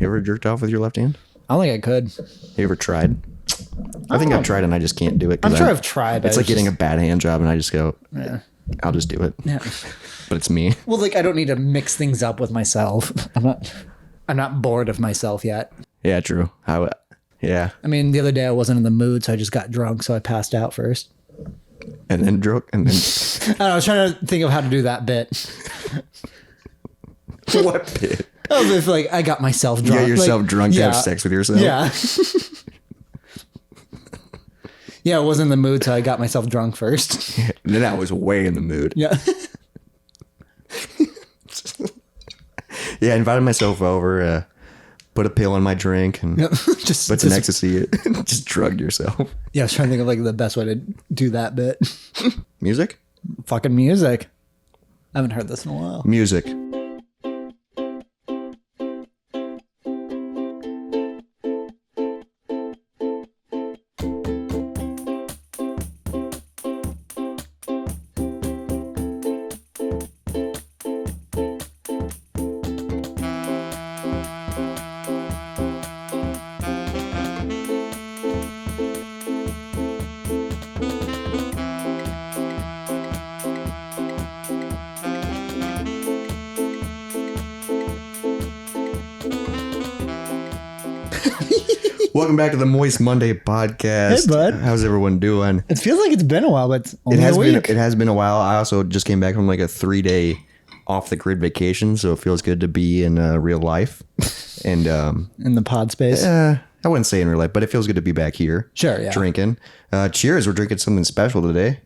You ever jerked off with your left hand? I don't think I could. You ever tried? I think I've tried and I just can't do it. I'm sure I've tried. It's like getting a bad hand job and I just go, Yeah. I'll just do it. Yeah. But it's me. Well, like I don't need to mix things up with myself. I'm not bored of myself yet. Yeah, true. Yeah. I mean, the other day I wasn't in the mood, so I just got drunk, so I passed out first. And then drunk and then I was trying to think of how to do that bit. what bit? Oh, if like I got myself drunk. Get yourself drunk to have sex with yourself. Yeah. Yeah, I wasn't in the mood, so I got myself drunk first. Yeah, then I was way in the mood. Yeah. Yeah, I invited myself over, put a pill in my drink and just put some ecstasy. Just drugged yourself. Yeah, I was trying to think of like the best way to do that bit. Music? Fucking music. I haven't heard this in a while. Music. Welcome back to the Moist Monday podcast. Hey, bud. How's everyone doing? It feels like it's been a while, but it's only a week. It has been a while. I also just came back from like a 3-day off the grid vacation, so it feels good to be in real life. And in the pod space. I wouldn't say in real life, but it feels good to be back here. Sure, yeah. Drinking. Cheers. We're drinking something special today.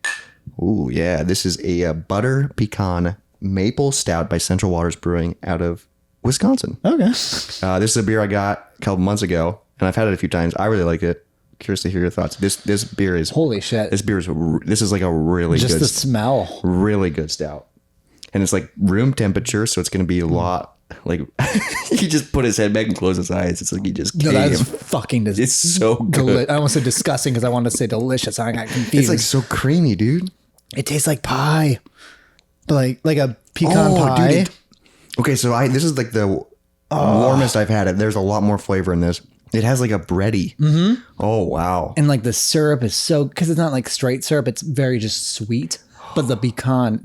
Ooh, yeah. This is a butter pecan maple stout by Central Waters Brewing out of Wisconsin. Okay. This is a beer I got a couple months ago, and I've had it a few times. I really like it. Curious to hear your thoughts. This beer is Holy shit. This is like a really Just good, the smell. really good stout, and it's like room temperature, so it's going to be a lot. Like he just put his head back and closed his eyes. It's like he just came. No, that is fucking It's so good. I almost said disgusting because I wanted to say delicious. I got confused. It's like so creamy, dude. It tastes like pie. Like a pecan pie. Dude, okay, so this is like the warmest I've had it. There's a lot more flavor in this. It has like a bready. Mm-hmm. Oh, wow. And like the syrup is so, because it's not like straight syrup, it's very just sweet. But the pecan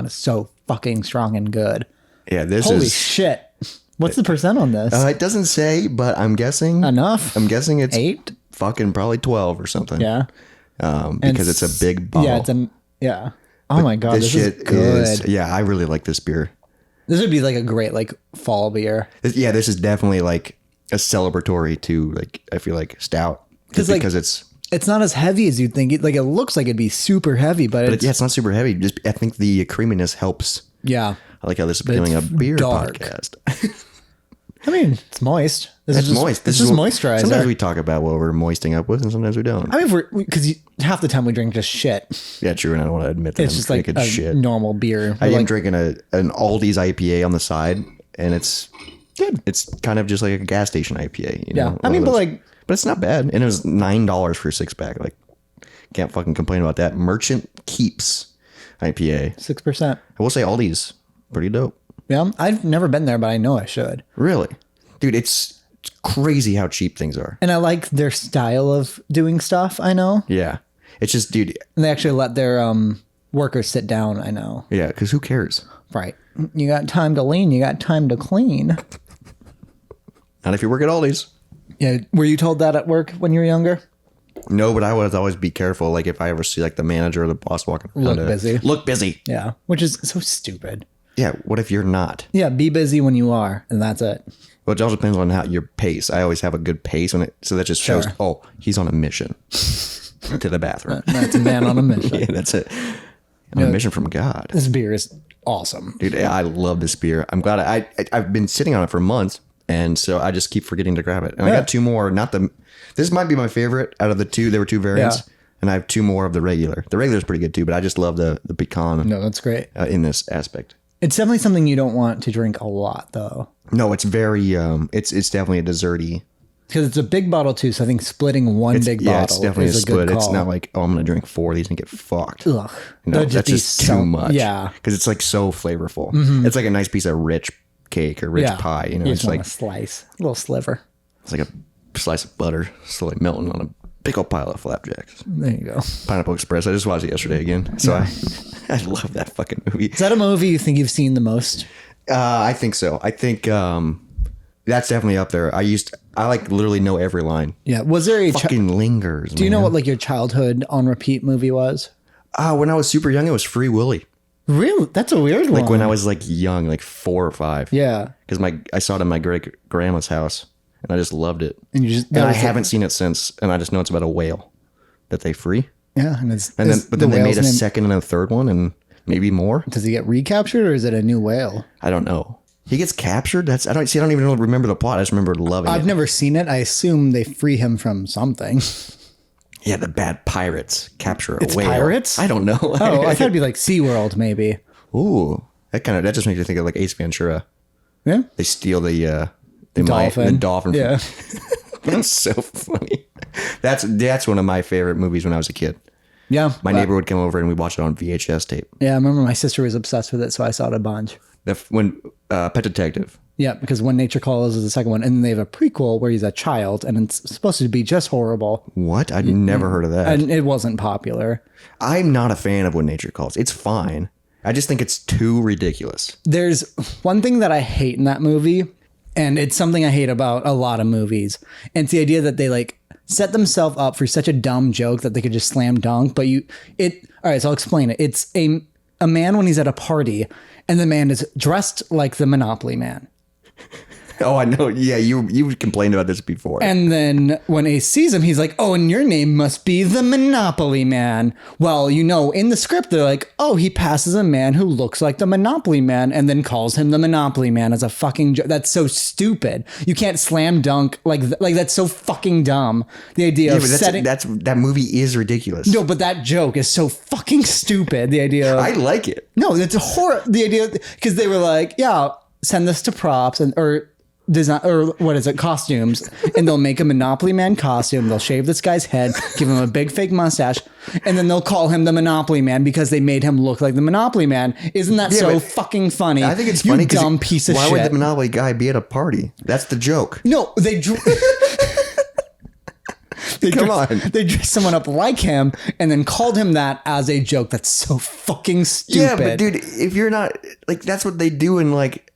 is so fucking strong and good. Yeah, Holy shit. What's the percent on this? It doesn't say, but I'm guessing. Enough. I'm guessing it's 8? Fucking probably 12 or something. Yeah. Because it's a big bottle. Yeah. Oh my God. This shit is good. Yeah, I really like this beer. This would be like a great like fall beer. This is definitely like a celebratory to like, I feel like stout. Because it's not as heavy as you'd think. It looks like it'd be super heavy, but it's not super heavy. Just I think the creaminess helps. Yeah. I like how this is becoming a beer dark. podcast. I mean, it's moist. It's moist. This is moisturizer. Sometimes we talk about what we're moisting up with, and sometimes we don't. I mean, because half the time we drink just shit. Yeah, true, and I don't want to admit that It's I'm just like drinking a shit. normal beer. I am drinking an Aldi's IPA on the side, and it's good. It's kind of just like a gas station IPA. You know? I mean, but it's not bad, and it was $9 for a 6-pack. Like, can't fucking complain about that. Merchant Keeps IPA. 6%. I will say Aldi's pretty dope. Yeah, I've never been there, but I know I should. Really, dude, it's crazy how cheap things are. And I like their style of doing stuff. I know. Yeah, it's just, dude. And they actually let their workers sit down. I know. Yeah, because who cares? Right. You got time to lean. You got time to clean. Not if you work at Aldi's. Yeah. Were you told that at work when you were younger? No, but I would always be careful. Like if I ever see like the manager or the boss walking around. Look busy. Yeah. Which is so stupid. Yeah. What if you're not? Yeah. Be busy when you are. And that's it. Well, it all depends on how your pace. I always have a good pace on it. So that just shows, oh, he's on a mission to the bathroom. That's a man on a mission. Yeah, that's it. On a mission from God. This beer is awesome. Dude, I love this beer. I'm glad I've been sitting on it for months. And so I just keep forgetting to grab it. And I got 2 more. This might be my favorite out of the 2. There were 2 variants. Yeah. And I have 2 more of the regular. The regular is pretty good too, but I just love the pecan. No, that's great. In this aspect. It's definitely something you don't want to drink a lot though. No, it's very, it's definitely a desserty. Because it's a big bottle too. So I think splitting one big bottle it's definitely is a split. good call. It's not like, oh, I'm going to drink 4 of these and get fucked. Ugh. No, that's just too much. Yeah. Because it's like so flavorful. Mm-hmm. It's like a nice piece of rich cake or rich pie. You know, you it's just want like a slice, a little sliver. it's like a slice of butter slowly melting on a big old pile of flapjacks. There you go. Pineapple Express. I just watched it yesterday again, so I love that fucking movie. Is that a movie you think you've seen the most? I think so. I think that's definitely up there. I like literally know every line. Yeah. Was there a Fucking lingers. Do you know what like your childhood on repeat movie was? When I was super young, it was Free Willy. Really? That's a weird one. Like when I was like young, like 4 or 5. Yeah. Because I saw it in my great grandma's house, and I just loved it. And you just and I haven't seen it since, and I just know it's about a whale that they free. Yeah, But then they made a second and a third one, and maybe more. Does he get recaptured, or is it a new whale? I don't know. He gets captured. I don't even remember the plot. I just remember loving it. I've never seen it. I assume they free him from something. Yeah, the bad pirates capture a It's whale. pirates? I don't know. Oh, I thought it'd be like SeaWorld, maybe. Ooh, that just makes me think of like Ace Ventura. Yeah. They steal the dolphin. Yeah. That's so funny. That's one of my favorite movies when I was a kid. Yeah. My neighbor would come over and we'd watch it on VHS tape. Yeah, I remember my sister was obsessed with it, so I saw it a bunch. When Pet Detective. Yeah, because When Nature Calls is the second one, and then they have a prequel where he's a child, and it's supposed to be just horrible. What? I'd never heard of that. And it wasn't popular. I'm not a fan of When Nature Calls. It's fine. I just think it's too ridiculous. There's one thing that I hate in that movie, and it's something I hate about a lot of movies, and it's the idea that they like set themselves up for such a dumb joke that they could just slam dunk. But all right, so I'll explain it. It's a man when he's at a party, and the man is dressed like the Monopoly Man. Oh, I know. Yeah, you complained about this before. And then when Ace sees him, he's like, oh, and your name must be the Monopoly Man. Well, in the script, they're like, oh, he passes a man who looks like the Monopoly Man and then calls him the Monopoly Man as a fucking joke. That's so stupid. You can't slam dunk like that's so fucking dumb. The idea of setting... that movie is ridiculous. No, but that joke is so fucking stupid. The idea of... I like it. No, that's a horror. The idea... Because they were like, yeah, send this to props or design, or what is it, costumes, and they'll make a Monopoly Man costume. They'll shave this guy's head, give him a big fake mustache, and then they'll call him the Monopoly Man because they made him look like the Monopoly Man. Isn't that fucking funny? I think it's funny. You dumb piece of shit. Why would the Monopoly guy be at a party? That's the joke. No, they dressed someone up like him and then called him that as a joke. That's so fucking stupid. Yeah, but dude, if you're not like, that's what they do in like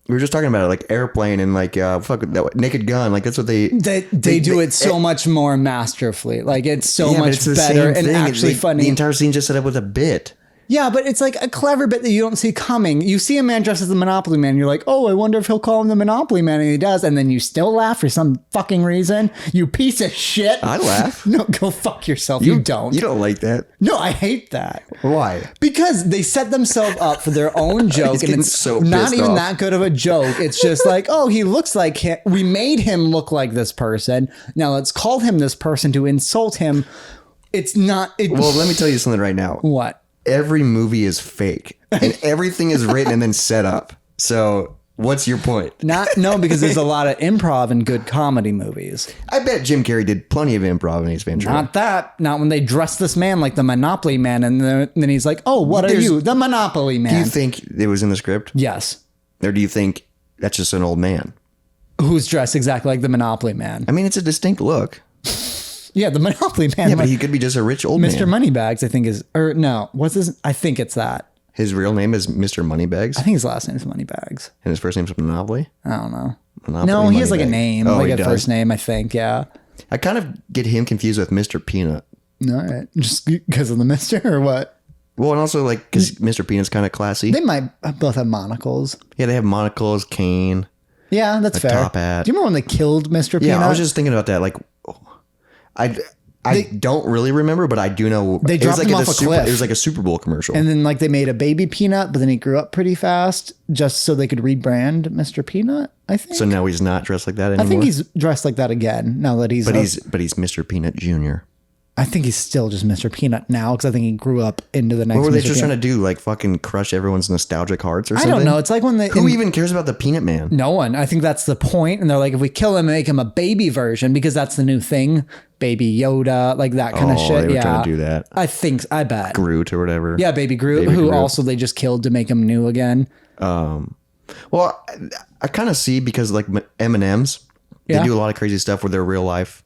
we were just talking about it, like Airplane and like Naked Gun. Like that's what they do it so much more masterfully. Like it's so much better and actually funny. The entire scene just set up with a bit. Yeah, but it's like a clever bit that you don't see coming. You see a man dressed as the Monopoly Man. You're like, oh, I wonder if he'll call him the Monopoly Man. And he does. And then you still laugh for some fucking reason. You piece of shit. I laugh. No, go fuck yourself. You don't. You don't like that. No, I hate that. Why? Because they set themselves up for their own joke. And it's so not even off. that good of a joke. It's just like, oh, he looks like him. We made him look like this person. Now let's call him this person to insult him. It's not. Well, let me tell you something right now. What? Every movie is fake and everything is written and then set up. So what's your point? No, because there's a lot of improv in good comedy movies. I bet Jim Carrey did plenty of improv in Ace Ventura. Not when they dress this man like the Monopoly Man. And then he's like, oh, what are you? The Monopoly Man. Do you think it was in the script? Yes. Or do you think that's just an old man? Who's dressed exactly like the Monopoly Man? I mean, it's a distinct look. Yeah, the Monopoly Man. Yeah, but he could be just a rich old man. Mr. Moneybags, I think what's his? I think it's that. His real name is Mr. Moneybags? I think his last name is Moneybags. And his first name's Monopoly? I don't know. Monopoly, no, he has like a name, like a first name, I think, yeah. I kind of get him confused with Mr. Peanut. All right. Just because of the Mr. or what? Well, and also like because Mr. Peanut's kind of classy. They might both have monocles. Yeah, they have monocles, cane. Yeah, that's fair. Top hat. Do you remember when they killed Mr. Peanut? Yeah, I was just thinking about that. Like, I don't really remember, but I do know they dropped him off a cliff. It was like a Super Bowl commercial. And then like they made a baby Peanut, but then he grew up pretty fast just so they could rebrand Mr. Peanut, I think. So now he's not dressed like that anymore? I think he's dressed like that again now that he's... But he's Mr. Peanut Jr. I think he's still just Mr. Peanut now because I think he grew up into the next. What were they Mr. just Peanut. trying to do? Like fucking crush everyone's nostalgic hearts or something? I don't know. It's like when they... Who even cares about the Peanut Man? No one. I think that's the point. And they're like, if we kill him and make him a baby version, because that's the new thing. Baby Yoda, like that kind of shit. They were trying to do that. I bet. Groot or whatever. Yeah, Baby Groot, who also they just killed to make him new again. Well, I kind of see because like M&Ms, Yeah. they do a lot of crazy stuff with their real life,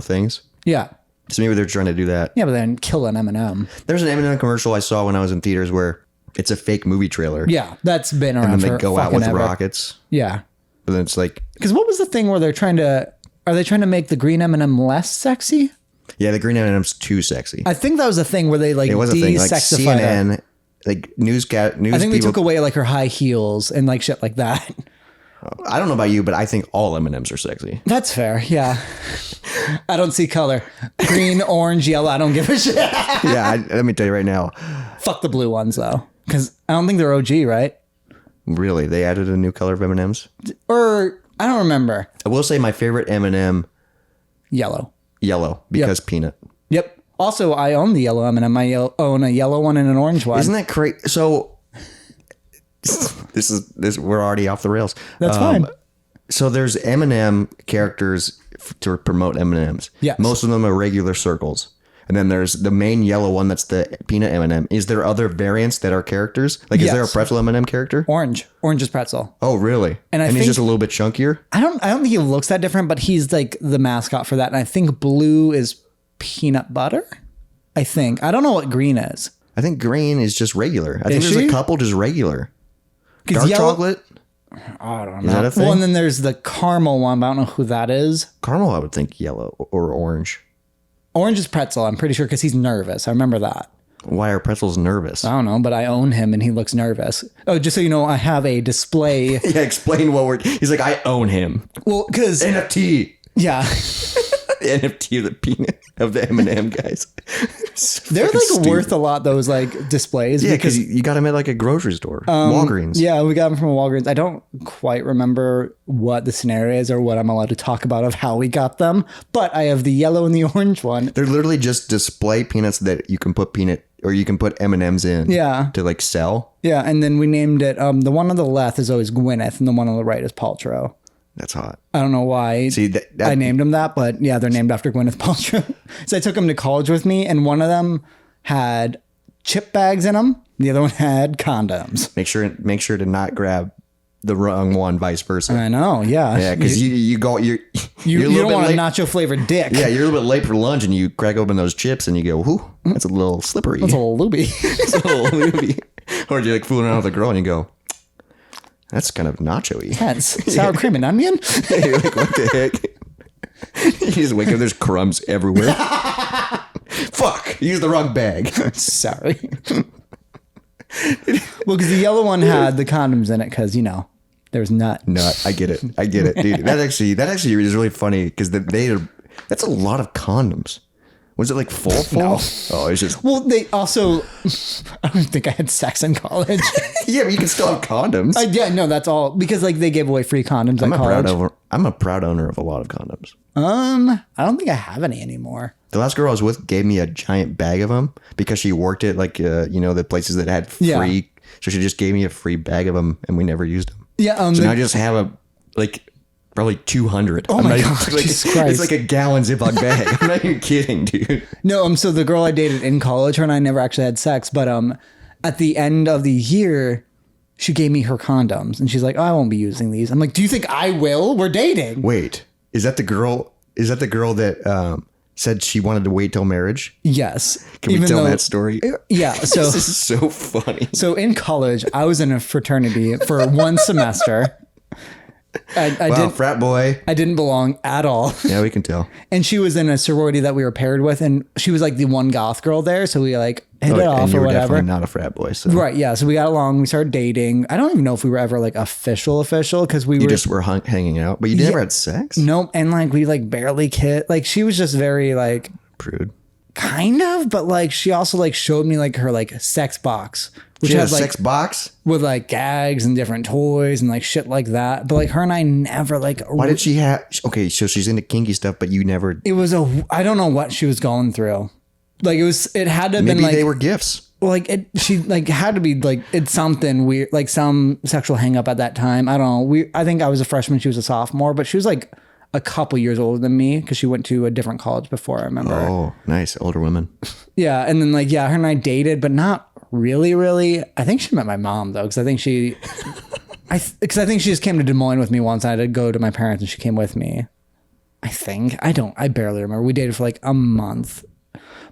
things. Yeah. So maybe they're trying to do that. Yeah, but then kill an M&M. There's an M&M commercial I saw when I was in theaters where it's a fake movie trailer. Yeah, that's been around And for then they go out fucking with ever. rockets. Yeah. But then it's like, Because what was the thing where are they trying to make the green M&M less sexy? yeah, the green M&M's too sexy. I think that was a thing where they like It was a thing. Like de-sexified her. CNN, like news I think they people. took away like her high heels and like shit like that. I don't know about you, but I think all M&Ms are sexy. That's fair. Yeah. I don't see color. Green, orange, yellow. I don't give a shit. Yeah, let me tell you right now. Fuck the blue ones though. Because I don't think they're OG, right? Really, they added a new color of M&Ms. Or I don't remember. I will say my favorite M&M, Yellow. yellow, because peanut. Yep. Also, I own the yellow M&M. I own a yellow one and an orange one. Isn't that crazy? So this we're already off the rails. That's fine. So there's M&M characters to promote M&Ms. Yes. Most of them are regular circles. And then there's the main yellow one that's the peanut M&M. Is there other variants that are characters? Like, is there a Yes. pretzel M&M character? Orange. Orange is pretzel. Oh, really? And I he's think- just a little bit chunkier? I don't think he looks that different, but he's like the mascot for that. And I think blue is peanut butter. I think. I don't know what green is. I think green is just regular. I think Is there's she? a couple just regular. 'Cause Dark yellow- chocolate? I don't Is know. that a thing? Well, and then there's the caramel one, but I don't know who that is. Caramel, I would think yellow or orange. Orange is pretzel, I'm pretty sure, because he's nervous. I remember that. Why are pretzels nervous? I don't know, but I own him and he looks nervous. Oh, just so you know, I have a display. Yeah, explain what we're... He's like, I own him. Well, because, NFT. yeah, The NFT of the peanut of the M&M guys. they're like worth a lot, those like displays. Yeah, because you got them at like a grocery store. Walgreens. Yeah, we got them from a Walgreens. I don't quite remember what the scenario is or what I'm allowed to talk about of how we got them, but I have the yellow and the orange one. They're literally just display peanuts that you can put peanut or you can put M&Ms in. Yeah. To like sell. Yeah, and then we named it, the one on the left is always Gwyneth and the one on the right is Paltrow. That's hot. I don't know why See, I named them that, but yeah, they're named after Gwyneth Paltrow. So I took them to college with me, and one of them had chip bags in them. The other one had condoms. Make sure to not grab the wrong one, vice versa. I know, yeah. Yeah, because you don't want a nacho flavored dick. Yeah, you're a little bit late for lunch, and you crack open those chips, and you go, "Whoo, that's a little slippery." It's a little looby. It's a little loopy. Or you're like fooling around with a girl, and you go, "That's kind of nacho-y." That's sour cream and onion. You're like, what the heck? You just wake up, there's crumbs everywhere. Fuck, you used the wrong bag. Sorry. Well, because the yellow one had the condoms in it, because there's nut. Nut, I get it, dude. That actually is really funny because that's a lot of condoms. Was it like full? No. Oh, it's just Well, they also, I don't think I had sex in college. yeah, but you can still have condoms. Yeah, no, that's all because like they gave away free condoms at college. I'm a proud owner of a lot of condoms. I don't think I have any anymore. The last girl I was with gave me a giant bag of them because she worked at like the places that had free. Yeah. So she just gave me a free bag of them, and we never used them. Yeah. So now I just have probably 200. Oh my God, Jesus Christ. It's like a gallon Ziploc bag. I'm not even kidding, dude. No, so the girl I dated in college, her and I never actually had sex, but at the end of the year, she gave me her condoms, and she's like, "Oh, I won't be using these." I'm like, "Do you think I will? We're dating." Wait, is that the girl? Is that the girl that said she wanted to wait till marriage? Yes. Can we tell that story? Yeah. So This is so funny. So in college, I was in a fraternity for one semester. I Frat boy. I didn't belong at all. Yeah, we can tell. And she was in a sorority that we were paired with, and she was like the one goth girl there. So we like hit it off and you or were whatever. definitely not a frat boy. So Right. Yeah. So we got along. We started dating. I don't even know if we were ever like official because we you were just were hanging out, but you never had sex. Nope. And like we like barely kissed. Like she was just very like Prude. kind of, but like she also like showed me like her like sex box, which She had has a like sex box. with like gags and different toys and like shit like that. But like her and I never like. Why did she have? Okay, so she's into kinky stuff, but you never. It was I don't know what she was going through. Like it had to have Maybe been like they were gifts. like she like had to be like it's something weird, like some sexual hang up at that time. I don't know. I think I was a freshman, she was a sophomore, but she was like a couple years older than me because she went to a different college before. I remember. Oh, nice, older women. Yeah, and then like her and I dated, but not really. I think she met my mom though, because I think she Because I think she just came to Des Moines with me once. I had to go to my parents and she came with me. I barely remember. We dated for like a month.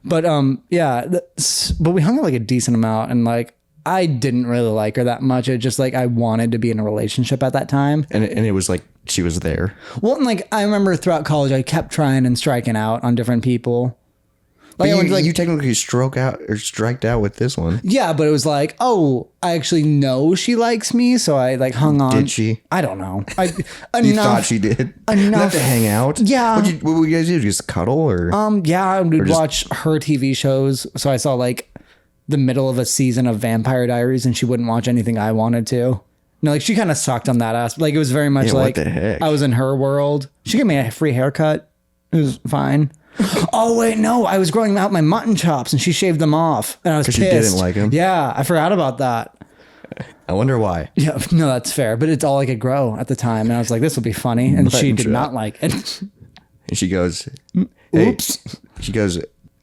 But but we hung out like a decent amount, and like I didn't really like her that much. It just like I wanted to be in a relationship at that time. And it was like she was there. Well, and like I remember throughout college I kept trying and striking out on different people. Like, you technically striked out with this one. Yeah, but it was like, oh, I actually know she likes me, so I like hung on. Did she? I don't know. You thought she did? Enough to hang out? Yeah. What would you guys do? Just cuddle or? Yeah, we'd watch her TV shows. So I saw like the middle of a season of Vampire Diaries, and she wouldn't watch anything I wanted to. No, like she kind of sucked on that aspect. Like it was very much like what the heck? I was in her world. She gave me a free haircut. It was fine. Oh wait, no! I was growing out my mutton chops, and she shaved them off, and I was pissed. Because she didn't like them. Yeah, I forgot about that. I wonder why. Yeah, no, that's fair, but it's all I could grow at the time, and I was like, "This will be funny," and she did not like it. And she goes, "Hey," Oops. she goes,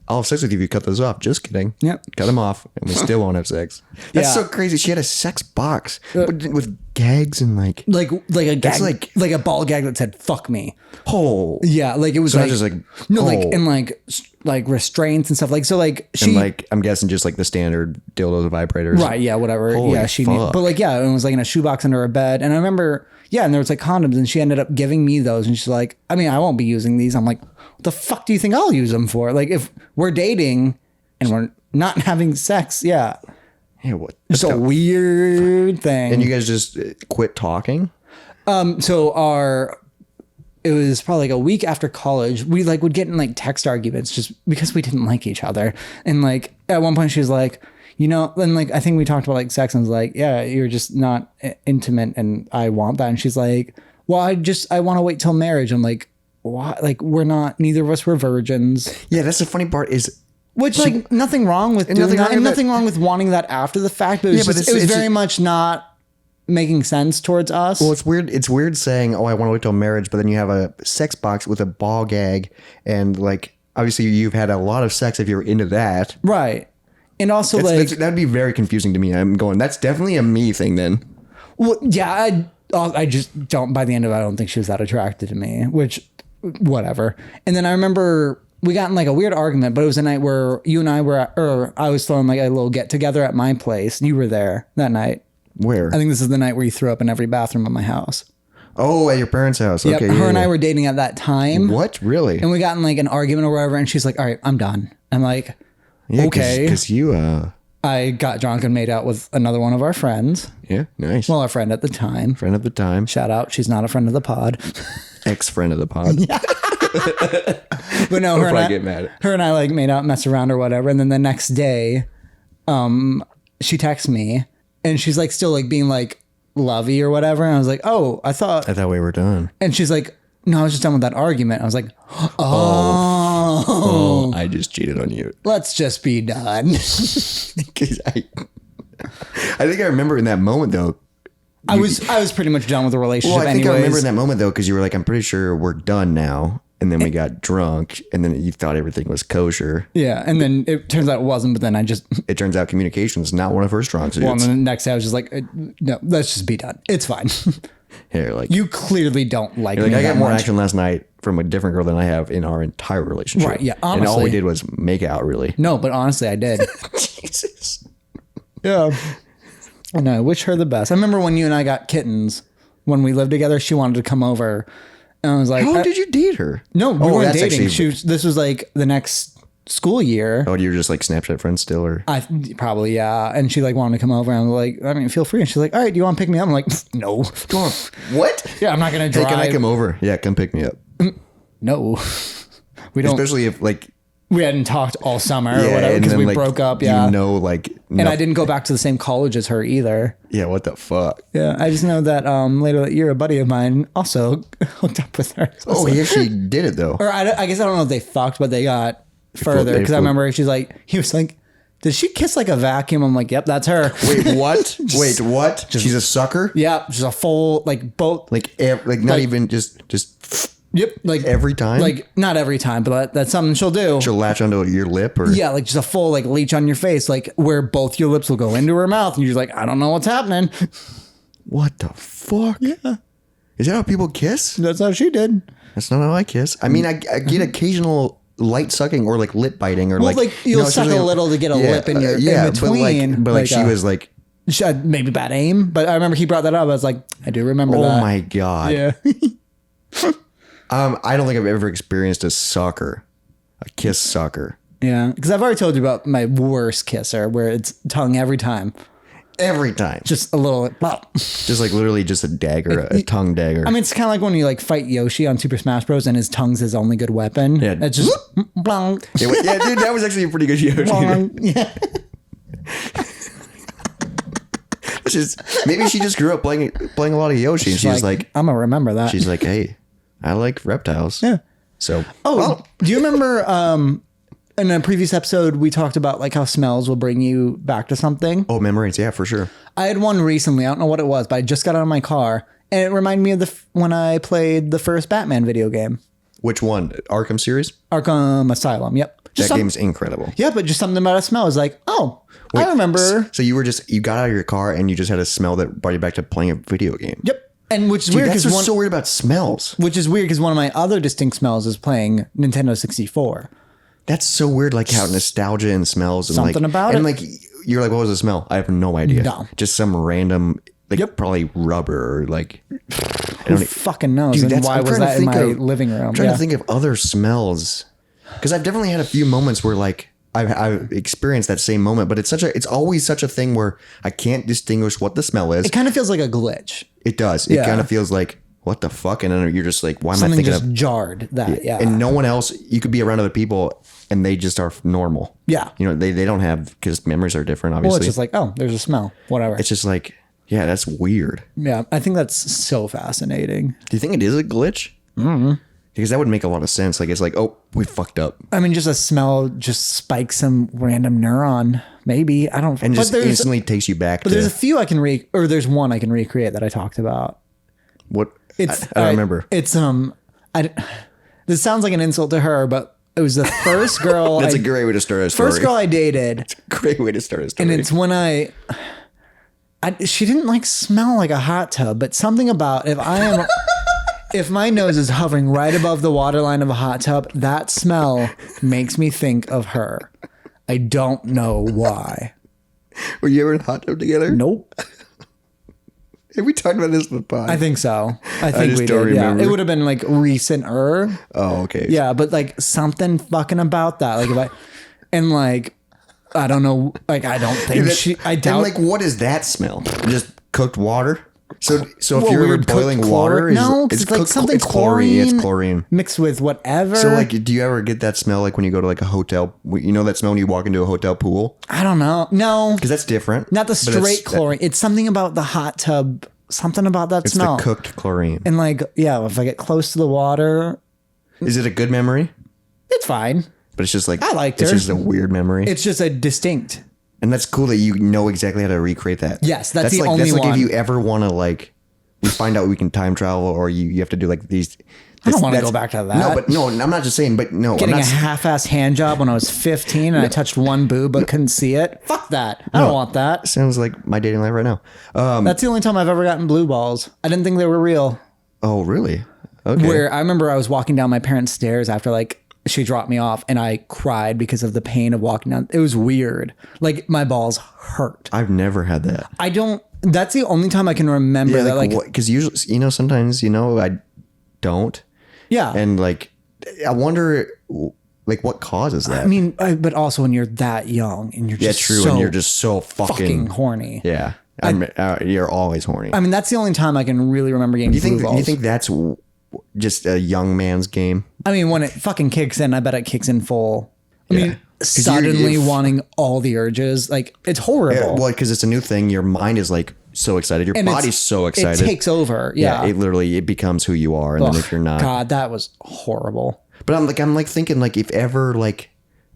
"I'll have sex with you if you cut those off." Just kidding. Yep. Cut them off, and we still won't have sex. That's so crazy. She had a sex box with gags and like a gag, like a ball gag that said "fuck me." Oh, yeah, like it was so like just like no, like and like restraints and stuff. Like so, like she and like I'm guessing just like the standard dildos, vibrators, right? Yeah, whatever. Holy yeah, she knew, fuck. but like yeah, it was like in a shoebox under her bed, and I remember and there was like condoms, and she ended up giving me those, and she's like, I mean, I won't be using these. I'm like, what the fuck do you think I'll use them for? Like if we're dating and we're not having sex, yeah. Yeah, what? It's a weird thing. And you guys just quit talking? So it was probably like a week after college. We like would get in like text arguments just because we didn't like each other. And like at one point she was like, then like I think we talked about like sex and was like, yeah, you're just not intimate and I want that. And she's like, well, I want to wait till marriage. I'm like, why? Like neither of us were virgins. Yeah, that's the funny part is. Which like nothing wrong with doing that, and nothing wrong with wanting that after the fact, but it was very much not making sense towards us. Well, it's weird. It's weird saying, "Oh, I want to wait till marriage," but then you have a sex box with a ball gag, and like obviously you've had a lot of sex if you're into that, right? And also that'd be very confusing to me. I'm going, that's definitely a me thing then. Well, yeah, I just don't. By the end of it, I don't think she was that attracted to me. Which, whatever. And then I remember. We got in like a weird argument, but it was a night where you and I I was throwing like a little get together at my place. You were there that night. Where? I think this is the night where you threw up in every bathroom of my house. Oh, at your parents' house. Yep. Okay. Her and I were dating at that time. What? Really? And we got in like an argument or whatever. And she's like, all right, I'm done. I'm like, okay. Because you, I got drunk and made out with another one of our friends. Yeah. Nice. Well, our friend at the time. Friend of the time. Shout out. She's not a friend of the pod. Ex-friend of the pod. Yeah. But no, her and I like made out, mess around or whatever. And then the next day, she texts me and she's like still like being like lovey or whatever. And I was like, oh, I thought we were done. And she's like, no, I was just done with that argument. I was like, oh, I just cheated on you. Let's just be done. Because I think I remember in that moment though. I was pretty much done with the relationship. Well, I think I remember in that moment though, because you were like, I'm pretty sure we're done now. And then we got drunk, and then you thought everything was kosher. Yeah, and then it turns out it wasn't. But then it turns out communication is not one of her strong suits. Well, and then the next day I was just like, no, let's just be done. It's fine. Here, like you clearly don't like me. Like I got more much. action last night from a different girl than I have in our entire relationship. Right? Yeah. Honestly, and all we did was make out. Really? No, but honestly, I did. Jesus. Yeah. And I wish her the best. I remember when you and I got kittens when we lived together. She wanted to come over. And I was like, how long did you date her? No, we weren't dating. This was like the next school year. Oh, you were just like Snapchat friends still, or? Probably, yeah. And she like wanted to come over, and I was like, I mean, feel free. And she's like, all right, do you want to pick me up? I'm like, no. Come on. What? Yeah, I'm not gonna drive. Hey, can I come over? Yeah, come pick me up. No, we don't. Especially if like we hadn't talked all summer or whatever because we broke up. Yeah, like, and I didn't go back to the same college as her either. Yeah, what the fuck? Yeah, I just know that later that year, a buddy of mine also hooked up with her. So he actually did it though. Or I guess I don't know if they fucked, but they got further because I remember he was like, did she kiss like a vacuum? I'm like, yep, that's her. Wait, what? Wait, what? She's a sucker? Yeah, just a full like both not even just. Yep, like every time. Like not every time, but that's something she'll do. She'll latch onto your lip, or yeah, like just a full like leech on your face, like where both your lips will go into her mouth, and you're like, I don't know what's happening. What the fuck? Yeah. Is that how people kiss? That's how she did. That's not how I kiss. I mean, I get occasional light sucking or like lip biting or Well, like you'll suck a something- little to get a lip in your yeah, in between. but like she was like, she had maybe bad aim, but I remember he brought that up. I was like, I do remember oh that. my god. Yeah. I don't think I've ever experienced a kiss sucker. Yeah, because I've already told you about my worst kisser, where it's tongue every time, Every time, just a little. just like literally just a dagger, a tongue dagger. I mean, it's kind of like when you like fight Yoshi on Super Smash Bros. And his tongue's his only good weapon. Yeah. It's just blong, yeah, dude, that was actually a pretty good Yoshi. blong. Yeah. Maybe she just grew up playing a lot of Yoshi, and she's like, I'm gonna remember that. she's like, hey, I like reptiles. Yeah. So, Do you remember in a previous episode we talked about like how smells will bring you back to something? oh, memories, yeah, for sure. I had one recently. I don't know what it was, but I just got out of my car and it reminded me of when I played the first Batman video game, Which one? Arkham series? Arkham Asylum. Yep. That game's incredible. Yeah, but just something about a smell is like, oh, I remember. So you got out of your car and you just had a smell that brought you back to playing a video game. Yep. And which is Dude, weird that's because what's so weird about smells. which is weird because one of my other distinct smells is playing Nintendo 64. That's so weird, like how nostalgia and smells and Something like about and it. like you're like, what was the smell? I have no idea. No. Just some random, like Yep. probably rubber or like. Who fucking knows? Dude, And why I'm was trying to that in think my of- living room? I'm trying to think of other smells because I've definitely had a few moments where like I've experienced that same moment, but it's always such a thing where I can't distinguish what the smell is. It kind of feels like a glitch. It does. It Yeah. kind of feels like what the fuck, and then you're just like, why am I Something thinking just of? jarred that. Yeah. And no one else. You could be around other people, and they just are normal. Yeah. You know, they don't have because memories are different. Well, Obviously, it's just like, oh, there's a smell. Whatever. it's just like, yeah, that's weird. Yeah. I think that's so fascinating. Do you think it is a glitch? Mm-hmm. Because that would make a lot of sense. Like it's like, oh, we fucked up, I mean, just a smell just spikes some random neuron. Maybe. I don't. and but just there's, instantly takes you back but to there's a few I can or there's one I can recreate that I talked about. what It's I don't remember. It's this sounds like an insult to her, but it was the first girl. That's a great way to start a story. first girl I dated, Great way to start a story. and it's when she didn't like smell like a hot tub, but something about if my nose is hovering right above the waterline of a hot tub, that smell makes me think of her. I don't know why. Were you ever in a hot tub together? Nope. Have we talked about this in the pod? I think so. I think just we don't did. Yeah, remember. it would have been like recent-er. Oh, okay. Yeah, but like something fucking about that. Like if I don't know. Like I don't think I doubt. And like, what is that smell? Just cooked water. So if Well, you're ever weird boiling cooked water, no, 'cause it's like something it's chlorine. Yeah, it's chlorine. mixed with whatever. So like, do you ever get that smell like when you go to like a hotel? You know that smell when you walk into a hotel pool? I don't know. No, Because that's different. not the But it's- straight chlorine. It's something about the hot tub. Something about that It's smell. the cooked chlorine. And like, yeah, if I get close to the water, Is it a good memory? it's fine. But it's just like I liked it's her. just a weird memory. It's just a distinct. And that's cool that you know exactly how to recreate that. Yes, that's the like, only that's like one. if you ever want to like, we find out we can time travel, or you have to do like these. I don't want to that's- go back to that. No, but no, I'm not just saying. But no, Getting I'm a not. half-ass hand job when I was 15 and I touched one boob but couldn't see it. Fuck that. I don't want that. Sounds like my dating life right now. That's the only time I've ever gotten blue balls. I didn't think they were real. Oh, really? Okay. Where I remember I was walking down my parents' stairs after like she dropped me off and I cried because of the pain of walking down. It was weird. Like my balls hurt. I've never had that. That's the only time I can remember that like because usually, sometimes, I don't. yeah. And like, I wonder, like, what causes that? I mean, but also when you're that young and you're yeah, just true. so And you're just so fucking horny. yeah. You're always horny. I mean, that's the only time I can really remember getting blue balls. You think that's just a young man's game? I mean, when it fucking kicks in, I bet it kicks in full. I mean, 'Cause suddenly you're- wanting all the urges, like it's horrible. Well, because it's a new thing. Your mind is like so excited. Your And body's so excited. It takes over. Yeah. It literally becomes who you are. And then if you're not, God, that was horrible. but I'm like thinking like if ever like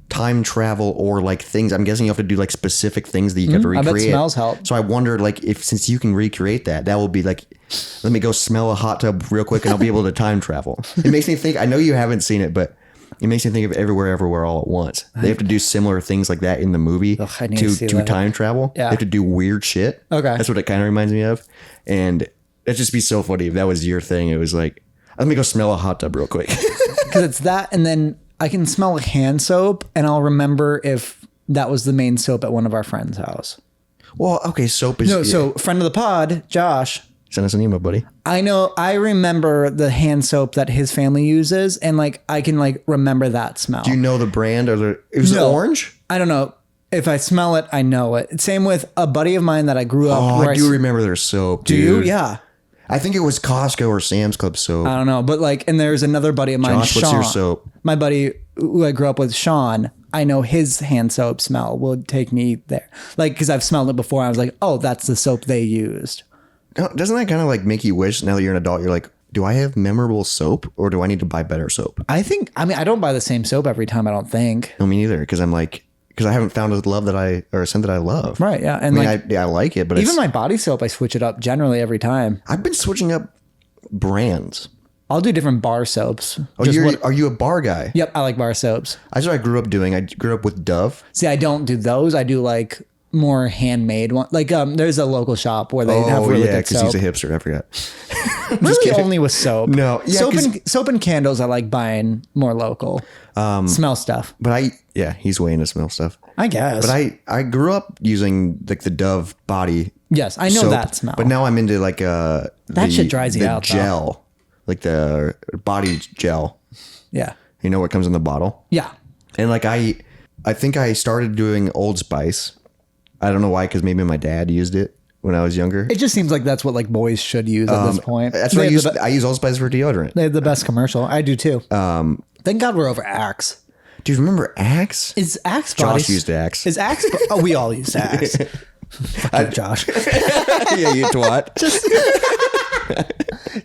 time travel or like things, I'm guessing you have to do like specific things that you have to I recreate. bet smells help. So I wonder like if since you can recreate that will be like, let me go smell a hot tub real quick and I'll be able to time travel. It makes me think. I know you haven't seen it, but It makes me think of Everywhere All at Once. They have to do similar things like that in the movie I need to see that. time travel. Yeah. They have to do weird shit. Okay. That's what it kind of reminds me of. And that'd just be so funny if that was your thing. It was like, let me go smell a hot tub real quick. Because it's that, and then I can smell hand soap, and I'll remember if that was the main soap at one of our friends' house. Well, okay, soap is... No, so friend of the pod, Josh. Send us an email, buddy. I remember the hand soap that his family uses, and like I can like remember that smell. Do you know the brand? It was orange? I don't know. If I smell it, I know it. Same with a buddy of mine that I grew up. Oh, I do remember their soap, Do dude. you? Yeah. I think it was Costco or Sam's Club soap. I don't know, but like, and there's another buddy of mine, Josh, Sean. what's your soap? My buddy who I grew up with, Sean. I know his hand soap smell will take me there, like because I've smelled it before. I was like, oh, that's the soap they used. Doesn't that kind of like make you wish now that you're an adult, you're like, do I have memorable soap or do I need to buy better soap? I don't buy the same soap every time. I don't think. No, me neither. Because I haven't found a scent that I love. Right. Yeah. And I like it, but even my body soap, I switch it up generally every time. I've been switching up brands. I'll do different bar soaps. Are you a bar guy? Yep. I like bar soaps. That's what I grew up doing. I grew up with Dove. See, I don't do those. I do like more handmade one. Like there's a local shop where they have really good soap. because he's a hipster. I forgot. Really only with soap. No, yeah, soap and candles I like buying more local. Smell stuff. But he's way into smell stuff. I guess. But I grew up using like the Dove body. Yes, I know soap, that smell. But now I'm into like that shit dries you out, gel, like the body gel. Yeah. You know what comes in the bottle? Yeah. And like I think I started doing Old Spice. I don't know why, because maybe my dad used it when I was younger. It just seems like that's what like boys should use at this point. That's what I use Old Spice for deodorant. They have the best commercial. I do too. Thank God we're over Axe. Do you remember Axe? Is Axe body? Josh used Axe. Is Axe? Oh, we all used Axe. Fuck you, Josh. Yeah, you twat.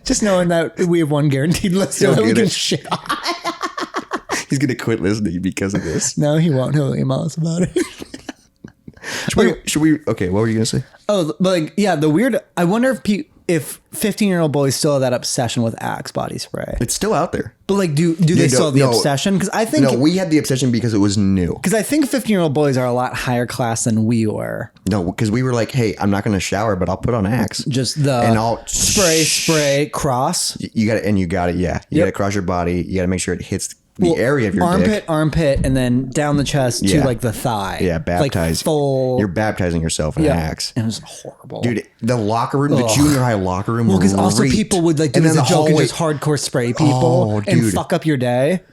Just knowing that we have one guaranteed listener that we can shit on. He's gonna quit listening because of this. No, he won't. He'll email us about it. Should we? Okay, what were you gonna say? Oh, but like, yeah, the weird. I wonder if 15-year-old boys still have that obsession with Axe body spray. It's still out there. But like, do they still have the obsession? Because I think no, we had the obsession because it was new. Because I think 15-year-old boys are a lot higher class than we were. No, because we were like, hey, I'm not gonna shower, but I'll put on Axe. Just the and I'll spray cross. You got it. Yeah, you got to cross your body. You got to make sure it hits the area of your dick. Armpit, and then down the chest to like the thigh. Yeah, baptize. Like full. You're baptizing yourself in an Axe. It was horrible, dude. The locker room, the junior high locker room. Well, because also people would like do it as a joke and just hardcore spray people and fuck up your day.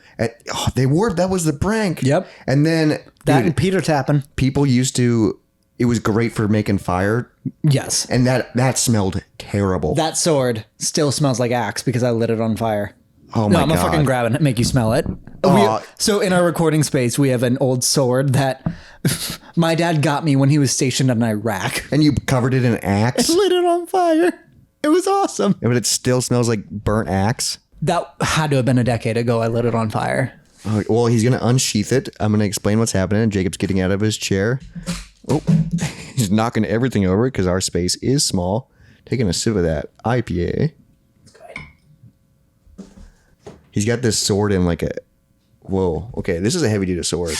They were. That was the prank. Yep. And then and Peter tapping. People used to. It was great for making fire. Yes. And that smelled terrible. That sword still smells like Axe because I lit it on fire. Oh my God. I'm gonna fucking grab it and make you smell it. So in our recording space, we have an old sword that my dad got me when he was stationed in Iraq. And you covered it in Axe? I lit it on fire. It was awesome. Yeah, but it still smells like burnt Axe? That had to have been a decade ago. I lit it on fire. Well, he's going to unsheath it. I'm going to explain what's happening. Jacob's getting out of his chair. Oh, he's knocking everything over because our space is small. Taking a sip of that IPA. He's got this sword in like a... Whoa. Okay, this is a heavy-duty sword.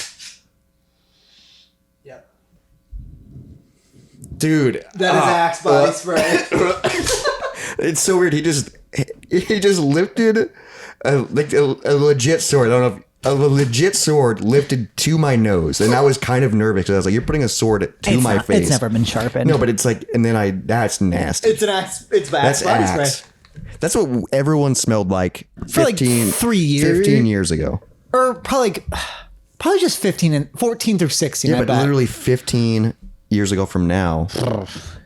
Yep. Dude. That is Axe body spray. It's so weird. He just lifted a legit sword. I don't know if... A legit sword lifted to my nose, and I was kind of nervous because I was like, "You're putting a sword to my face." It's never been sharpened. No, but it's like, and then that's nasty. It's an Axe. It's Axe body spray. That's what everyone smelled like 15, for like 3 years, 15 years ago, or probably just 14 through 16. Yeah, but literally 15 years ago from now.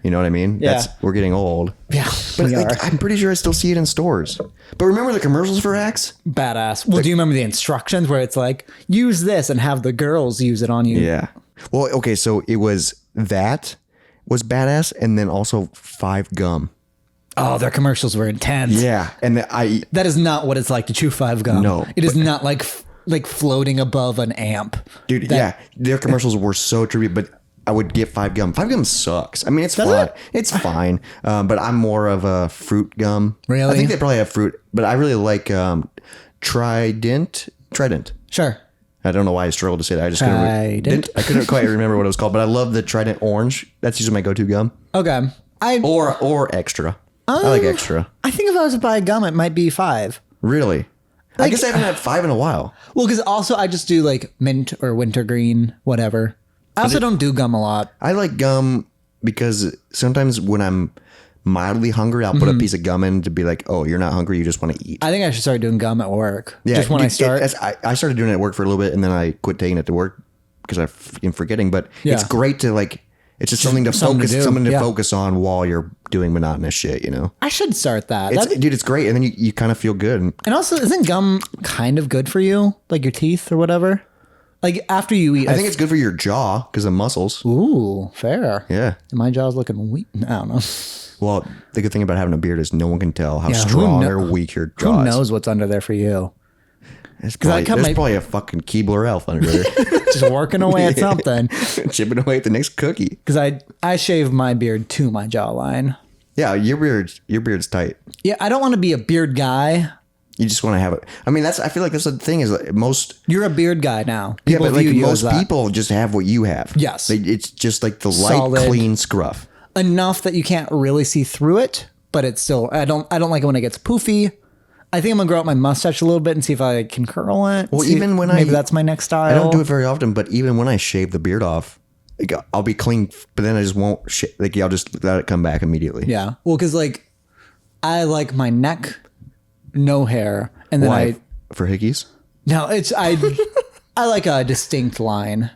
You know what I mean? Yeah. We're getting old. Yeah, but I'm pretty sure I still see it in stores. But remember the commercials for Axe? Badass. Well, do you remember the instructions where it's like, use this and have the girls use it on you? Yeah. Well, okay, so it was badass, and then also 5 gum. Oh, their commercials were intense. Yeah, and that is not what it's like to chew 5 gum. No, it is not like floating above an amp, dude. Their commercials were so trippy, but I would get 5 gum. 5 gum sucks. I mean, it's fine. It's fine. But I'm more of a fruit gum. Really? I think they probably have fruit, but I really like Trident Trident. Sure. I don't know why I struggled to say that. I just couldn't quite remember what it was called, but I love the Trident Orange. That's usually my go-to gum. Okay. Or Extra. I like Extra. I think if I was to buy a gum, it might be 5. Really? I guess I haven't had 5 in a while. Well, because also I just do like mint or wintergreen, whatever. I also don't do gum a lot. I like gum because sometimes when I'm mildly hungry, I'll put a piece of gum in to be like, oh, you're not hungry, you just want to eat. I think I should start doing gum at work. Yeah, just when I start. I started doing it at work for a little bit, and then I quit taking it to work because I'm forgetting. But it's great to like. It's just something to focus on while you're doing monotonous shit. You know. I should start that. Dude, it's great, and then you kind of feel good. And also, isn't gum kind of good for you, like your teeth or whatever? Like after you eat, I think it's good for your jaw because of muscles. Ooh, fair. Yeah. My jaw's looking weak. I don't know. Well, the good thing about having a beard is no one can tell how strong or weak your jaw is. Who knows what's under there for you? There's probably a fucking Keebler elf under there. Just working away at something. Chipping away at the next cookie. Because I shave my beard to my jawline. Yeah, your beard's tight. Yeah, I don't want to be a beard guy. You just want to have it. I mean, I feel like that's the thing is like most. You're a beard guy now. People but like most people just have what you have. Yes. It's just like the light, solid, clean scruff. Enough that you can't really see through it, but it's still. I don't like it when it gets poofy. I think I'm gonna grow out my mustache a little bit and see if I can curl it. Well, maybe that's my next style. I don't do it very often, but even when I shave the beard off, like, I'll be clean, but then I just won't. I'll just let it come back immediately. Yeah. Well, because like I like my neck, no hair, and then for hickeys. No, I like a distinct line,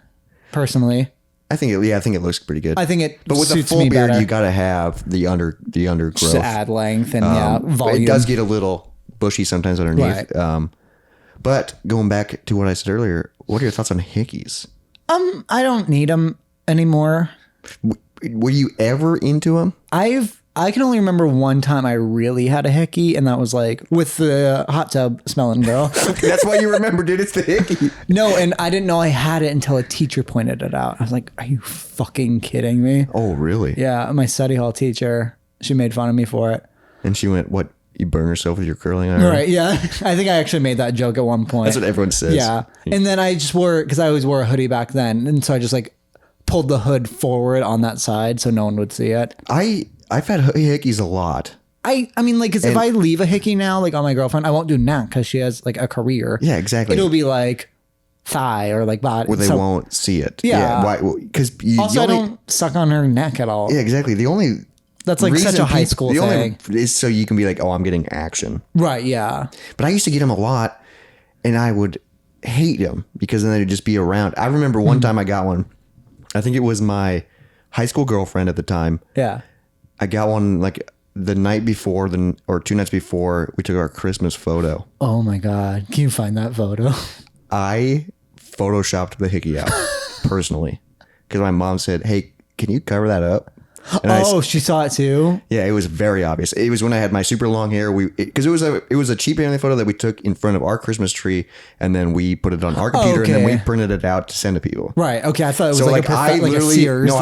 personally. I think it looks pretty good. I think it but with a full beard, better. You got to have the undergrowth just to add length and volume. It does get a little bushy sometimes underneath. Right. But going back to what I said earlier, what are your thoughts on hickeys? I don't need them anymore. Were you ever into them? I can only remember one time I really had a hickey, and that was like with the hot tub smelling girl. That's why you remember, dude. It's the hickey. No, and I didn't know I had it until a teacher pointed it out. I was like, are you fucking kidding me? Oh, really? Yeah, my study hall teacher, she made fun of me for it. And she went, what? You burn yourself with your curling iron? Right, yeah. I think I actually made that joke at one point. That's what everyone says. Yeah. And then I just because I always wore a hoodie back then, and so I just like pulled the hood forward on that side so no one would see it. I've had hickeys a lot. I mean, like, because if I leave a hickey now, like on my girlfriend, I won't do neck because she has like a career. Yeah, exactly. It'll be like thigh or like body. Where they won't see it. Yeah. Why? Because also, I don't suck on her neck at all. Yeah, exactly. The only that's like such a high school thing. Is so you can be like, oh, I'm getting action. Right. Yeah. But I used to get them a lot, and I would hate them because then they'd just be around. I remember one time I got one. I think it was my high school girlfriend at the time. Yeah. I got one like the night before, or 2 nights before we took our Christmas photo. Oh my God. Can you find that photo? I photoshopped the hickey out personally because my mom said, hey, can you cover that up? And she saw it too? Yeah, it was very obvious. It was when I had my super long hair. Because it was a cheap family photo that we took in front of our Christmas tree, and then we put it on our computer, and then we printed it out to send to people. Right. Okay. I thought it was like a Sears. No,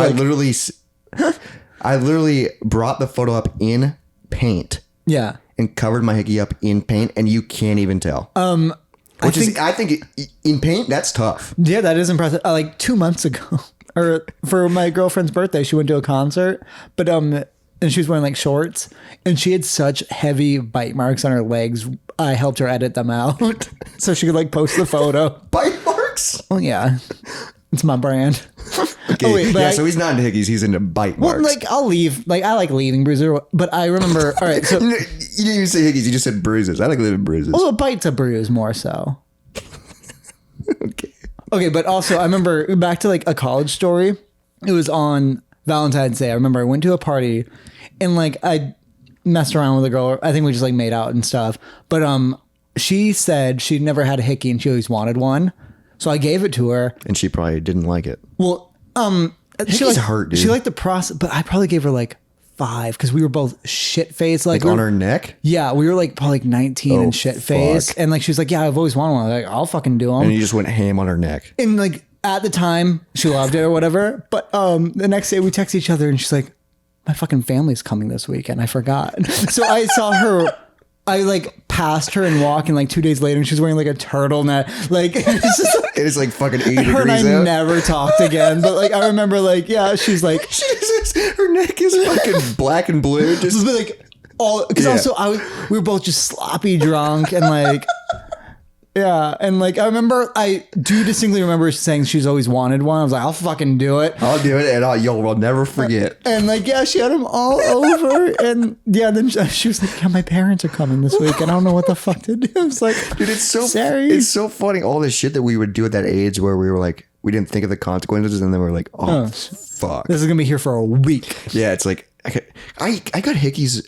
I literally brought the photo up in paint. Yeah. And covered my hickey up in paint, and you can't even tell. I think in paint, that's tough. Yeah, that is impressive. Like 2 months ago, or for my girlfriend's birthday, she went to a concert, but and she was wearing like shorts, and she had such heavy bite marks on her legs. I helped her edit them out so she could like post the photo. Bite marks? Oh yeah, it's my brand. Okay. So he's not into hickeys. He's into bite marks. Well, like I'll leave. Like I like leaving bruises, but I remember. All right, so you didn't even say hickeys. You just said bruises. I like leaving bruises. Well, a bite's a bruise more so. Okay, but also I remember back to like a college story. It was on Valentine's Day. I remember I went to a party, and like I messed around with a girl. I think we just like made out and stuff. But she said she'd never had a hickey and she always wanted one. So I gave it to her. And she probably didn't like it. Well, hickeys hurt, dude. She liked the process, but I probably gave her like 5 because we were both shit faced. Like on her neck? Yeah, we were like probably like 19 and shit faced. And like she was like, yeah, I've always wanted one. I was like, I'll fucking do them. And you just went ham on her neck. And like at the time, she loved it or whatever. But the next day we text each other and she's like, my fucking family's coming this weekend. I forgot. So I saw her. I like past her and walk, and like 2 days later, and she's wearing like a turtleneck. Like it's just like, It's like fucking 80 her and degrees I out. never talked again. But like I remember, like she's like, Jesus, her neck is fucking black and blue. Just like all because Yeah. also we were both just sloppy drunk and like. Yeah, and like I do distinctly remember saying she's always wanted one. I was like, I'll fucking do it. I'll do it, and you'll never forget. And like, yeah, she had them all over, and yeah, then she was like, yeah, my parents are coming this week, and I don't know what the fuck to do. I was like, Dude, it's so sorry. It's so funny. All this shit that we would do at that age, where we were like, we didn't think of the consequences, and then we're like, oh fuck. This is gonna be here for a week. Yeah, it's like I got hickeys.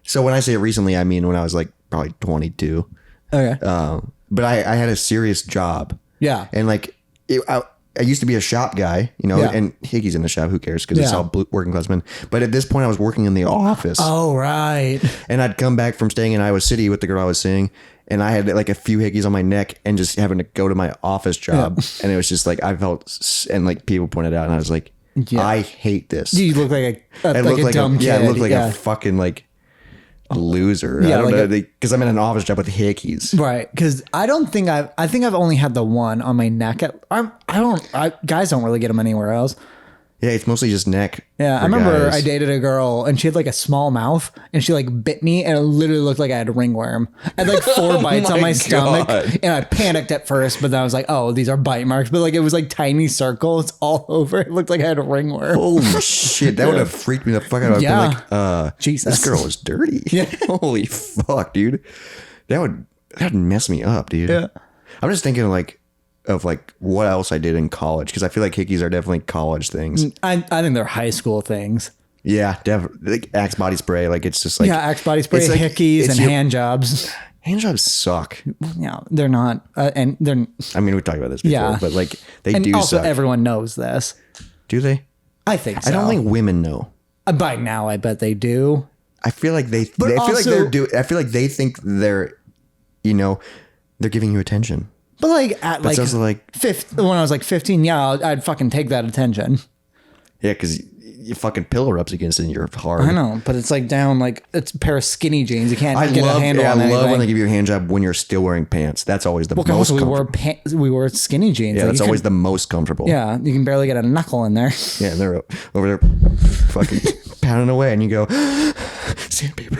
So when I say recently, I mean when I was like probably 22. Okay. But I had a serious job. Yeah. And like I used to be a shop guy, you know, Yeah. and hickeys in the shop. Who cares? Because it's Yeah. all working class men. But at this point, I was working in the office, Oh right. and I'd come back from staying in Iowa City with the girl I was seeing, and I had like a few hickeys on my neck, and just having to go to my office job, and it was just like I felt, and like people pointed out, and I was like, I hate this. You look like I like look a like dumb kid. yeah, I look like a fucking like loser. Yeah, I don't like know, a- because I'm in an office job with hickeys. Right, because I think I've only had the one on my neck. Guys don't really get them anywhere else. Yeah, it's mostly just neck. Yeah, I for remember guys. I dated a girl and she had like a small mouth and she like bit me and it literally looked like I had ringworm. I had like 4 bites on my my stomach God. and I panicked at first, but then I was like, oh, these are bite marks. But like it was like tiny circles all over. It looked like I had a ringworm. Holy shit, that would have freaked me the fuck out. I'd Yeah. been like, Jesus. this girl is dirty. Holy fuck, dude. That'd mess me up, dude. Yeah. I'm just thinking of what else I did in college, because I feel like hickeys are definitely college things. I think they're high school things. Yeah, definitely. Like Axe body spray, like it's just like Yeah, Axe body spray, it's like- hickeys, it's and your- hand jobs. hand jobs suck. Yeah, they're not, and they're I mean, we talked about this before, Yeah. but like they and do also suck. everyone knows this. Do they? I think so. I don't think women know. By now, I bet they do. I feel like I feel like also- I feel like they think they're, you know, they're giving you attention. But like at like, also like- when I was like 15, yeah, I'd fucking take that attention. Yeah, because you fucking pillow ups against it and you're hard. I know, but it's like down, like it's a pair of skinny jeans. You can't I get love, a handle yeah, on I love anything. when they give you a hand job when you're still wearing pants. That's always the most also, comfortable. we wore skinny jeans. Yeah, Like, that's you always couldn't- the most comfortable. Yeah, you can barely get a knuckle in there. Yeah, they're over there fucking pounding away, and you go, sandpaper.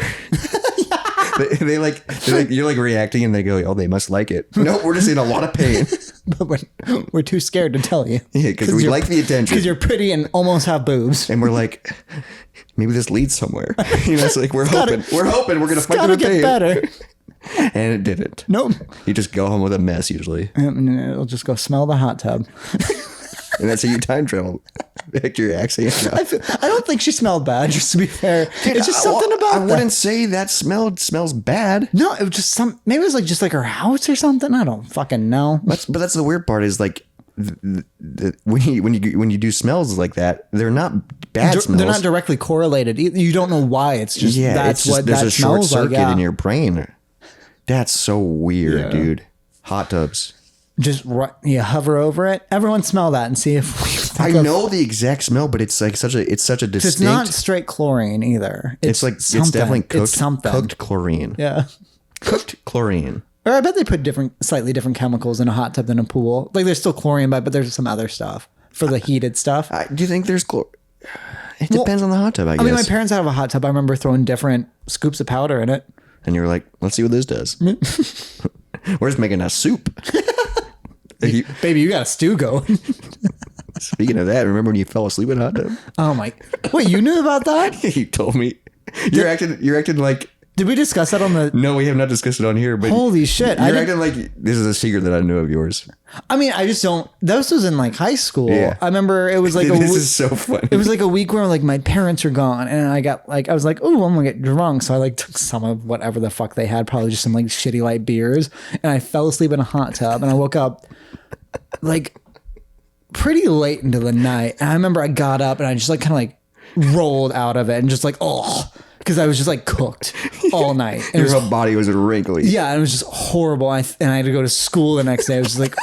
They're like, you're like reacting, and they go, oh, they must like it. No, we're just in a lot of pain. But we're too scared to tell you. Yeah, because we you're- like the attention. Because you're pretty and almost have boobs. And we're like, maybe this leads somewhere. You know, it's like we're hoping we're gonna fight Gotta the get pain. better. And it didn't. Nope. You just go home with a mess usually, And it'll just go smell the hot tub. and that's how you time travel. Back to your accent. I don't think she smelled bad, just to be fair. It's just something about I that. wouldn't say that smells bad. No, it was just maybe it was like just like her house or something. I don't fucking know. But that's the weird part is like when you do smells like that, they're not bad smells. They're not directly correlated. You don't know why. It's just Yeah, that's it's just what there's that a short smells like. circuit Yeah. in your brain. That's so weird, Yeah. dude. Hot tubs. Just you hover over it. Everyone smell that and see if we think I of- know the exact smell, but it's like such a distinct. It's not straight chlorine either. It's like something. it's definitely cooked, It's something. cooked chlorine. Yeah. Cooked chlorine. Or I bet they put slightly different chemicals in a hot tub than a pool. Like there's still chlorine, but there's some other stuff for the heated stuff. Do you think there's It depends on the hot tub, I guess. I mean, my parents have a hot tub. I remember throwing different scoops of powder in it. And you're like, let's see what this does. We're just making a soup. Baby, you got a stew going. Speaking of that, remember when you fell asleep in a hot tub? Oh my! Wait, you knew about that? You told me. You're acting like. Did we discuss that on the? No, we have not discussed it on here. But Holy shit! You're acting like this is a secret that I knew of yours. I mean, I just don't. This was in like high school. Yeah. I remember it was like This is so funny. It was like a week where like my parents were gone, and I was like, oh, I'm gonna get drunk. So I like took some of whatever the fuck they had, probably just some like shitty light beers, and I fell asleep in a hot tub, and I woke up like pretty late into the night. And I remember I got up and I just like kind of like rolled out of it and just like because I was just like cooked all night. And it Your was whole body was wrinkly. Yeah, and it was just horrible. And I had to go to school the next day. It was just like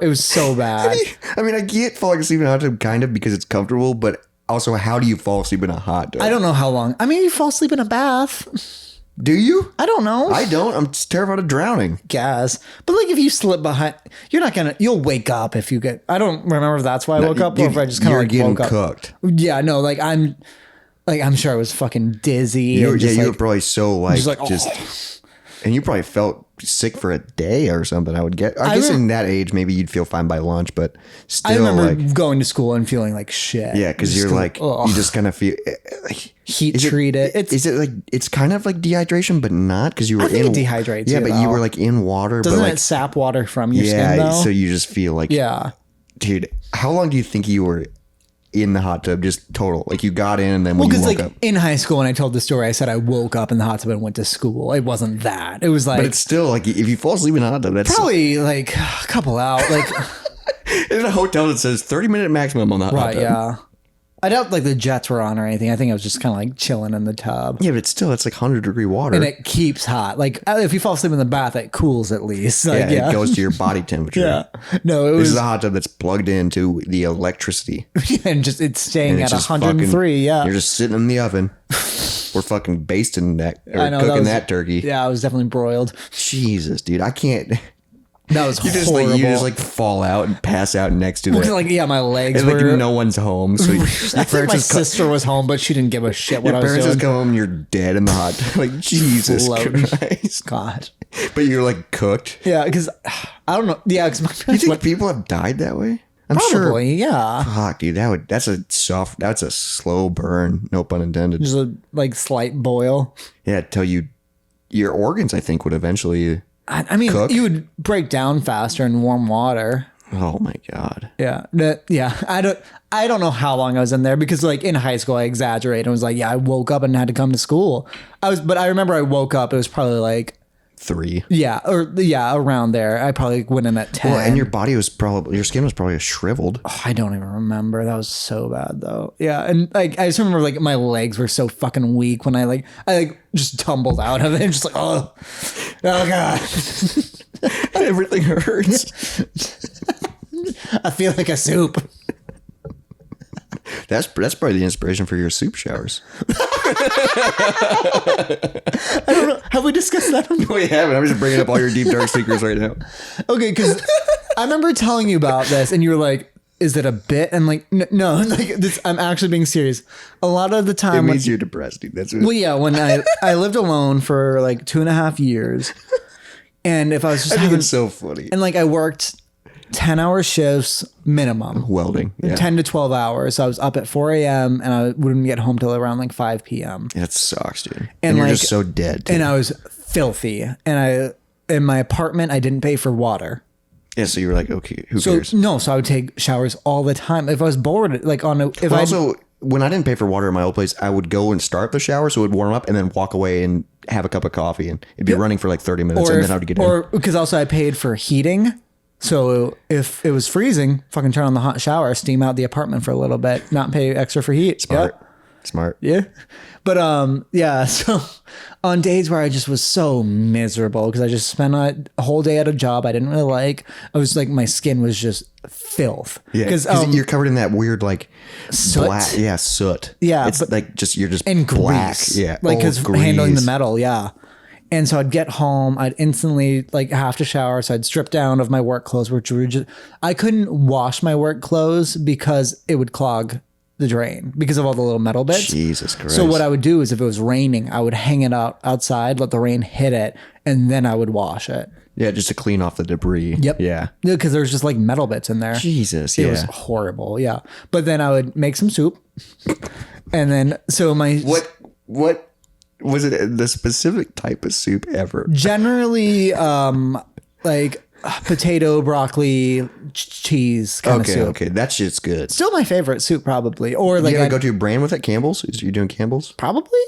It was so bad. I mean, I get falling asleep in a hot tub kind of because it's comfortable, but also, how do you fall asleep in a hot tub? I don't know how long. I mean, you fall asleep in a bath. Do you? I don't know. I don't. I'm just terrified of drowning. Guess. But like if you slip behind, you'll wake up if you get, I don't remember if that's why I woke up or if I just kind of like getting woke up. cooked. Yeah, no, I'm sure I was fucking dizzy. You were probably so like, oh. and you probably felt sick for a day or something. I would get. I guess in that age, maybe you'd feel fine by lunch, but still, I remember going to school and feeling like shit. Yeah, because you're like, you just kind of feel heat treated. Is it like it's kind of like dehydration, but not because you were it dehydrates. Yeah, you, but though. you were like in water. Doesn't but like, it sap water from your skin though? So you just feel like dude. How long do you think you were in the hot tub? Just total, like you got in and then when you woke up. In high school when I told the story, I said I woke up in the hot tub and went to school. It wasn't that. It was like, but it's still like if you fall asleep in a hot tub, that's probably like a couple out. Like in a hotel that says 30-minute maximum on the hot tub. Right? Yeah. I doubt like the jets were on or anything. I think I was just kind of like chilling in the tub. Yeah, but still, it's like 100-degree water, and it keeps hot. Like if you fall asleep in the bath, it cools at least. Like, it goes to your body temperature. Yeah. No, this is a hot tub that's plugged into the electricity, and just it's staying at 103. You're just sitting in the oven. We're fucking basting that or cooking that turkey. Yeah, I was definitely broiled. Jesus, dude, I can't. That was horrible. You just like fall out and pass out next to it. Like my legs and were. Like no one's home. So I think my sister was home, but she didn't give a shit what I was doing. Your parents just come home and you're dead in the hot tub. Like Jesus Christ, God. But you're like cooked. Yeah, because I don't know. Yeah, because my parents. You think people have died that way? I'm Probably, sure. Yeah. Fuck, dude, that's a slow burn. No pun intended. Just a like slight boil. Yeah, till your organs, I think, would eventually. I mean, cook. You would break down faster in warm water. Oh my God. Yeah. Yeah. I don't know how long I was in there because like in high school, I exaggerated and was like, yeah, I woke up and had to come to school. But I remember I woke up, it was probably like 3. Yeah. Around there. I probably went in at 10. Well, and your skin was probably shriveled. Oh, I don't even remember. That was so bad though. Yeah. And like, I just remember like my legs were so fucking weak when I just tumbled out of it and just like, oh God. Everything hurts. I feel like a soup. That's probably the inspiration for your soup showers. I don't know. Have we discussed that? No, we haven't. I'm just bringing up all your deep, dark secrets right now. Okay, because I remember telling you about this, and you were like, "Is it a bit?" And like, no, like this. I'm actually being serious. A lot of the time, it means you're depressed, dude. That's what. Well, yeah. When I lived alone for like 2.5 years, and if I was just I think it's so funny, and like I worked 10-hour shifts minimum. Welding. Yeah. 10 to 12 hours. So I was up at 4 a.m. and I wouldn't get home till around like 5 p.m. That sucks, dude. And you're like, just so dead. Too. And I was filthy. And in my apartment, I didn't pay for water. Yeah, so you were like, okay, who cares? No, so I would take showers all the time. If I was bored, like when I didn't pay for water in my old place, I would go and start the shower so it would warm up and then walk away and have a cup of coffee and it'd be running for like 30 minutes and then I would get in. Or because also I paid for heating. So if it was freezing, fucking turn on the hot shower, steam out the apartment for a little bit, not pay extra for heat. Smart. Yeah. But yeah, so on days where I just was so miserable because I just spent a whole day at a job I didn't really like, I was like, my skin was just filth. Yeah. Because you're covered in that weird like soot. Black, soot. Yeah. It's like you're just and black. Grease. Yeah. Like because handling the metal. Yeah. And so I'd get home, I'd instantly like have to shower. So I'd strip down of my work clothes, which were just, I couldn't wash my work clothes because it would clog the drain because of all the little metal bits. Jesus Christ. So what I would do is if it was raining, I would hang it out outside, let the rain hit it, and then I would wash it. Yeah, just to clean off the debris. Yep. Yeah. Because there's just like metal bits in there. Jesus. It was horrible. Yeah. But then I would make some soup. And then, so my... What was it the specific type of soup ever? Generally, like potato, broccoli, cheese kind of soup. Okay, that shit's good. Still my favorite soup, probably. Or like you gotta go to a brand with it, Campbell's? You're doing Campbell's? Probably.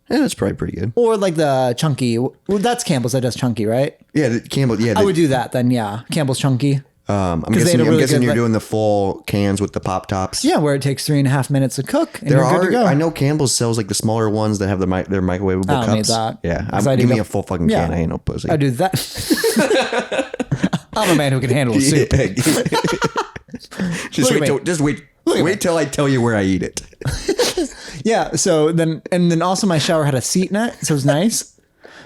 Yeah, that's probably pretty good. Or like the chunky. Well, that's Campbell's that does chunky, right? Yeah, Campbell. Yeah, I would do that then. Yeah, Campbell's chunky. I'm guessing you're doing the full cans with the pop tops. Yeah, where it takes 3.5 minutes to cook. And you're good to go. I know Campbell's sells like the smaller ones that have their microwavable cups. I don't need that. Yeah, give me a full fucking can. I ain't no pussy. I do that. I'm a man who can handle a soup. Just wait till I tell you where I eat it. Yeah. So then also my shower had a seat in it, so it was nice.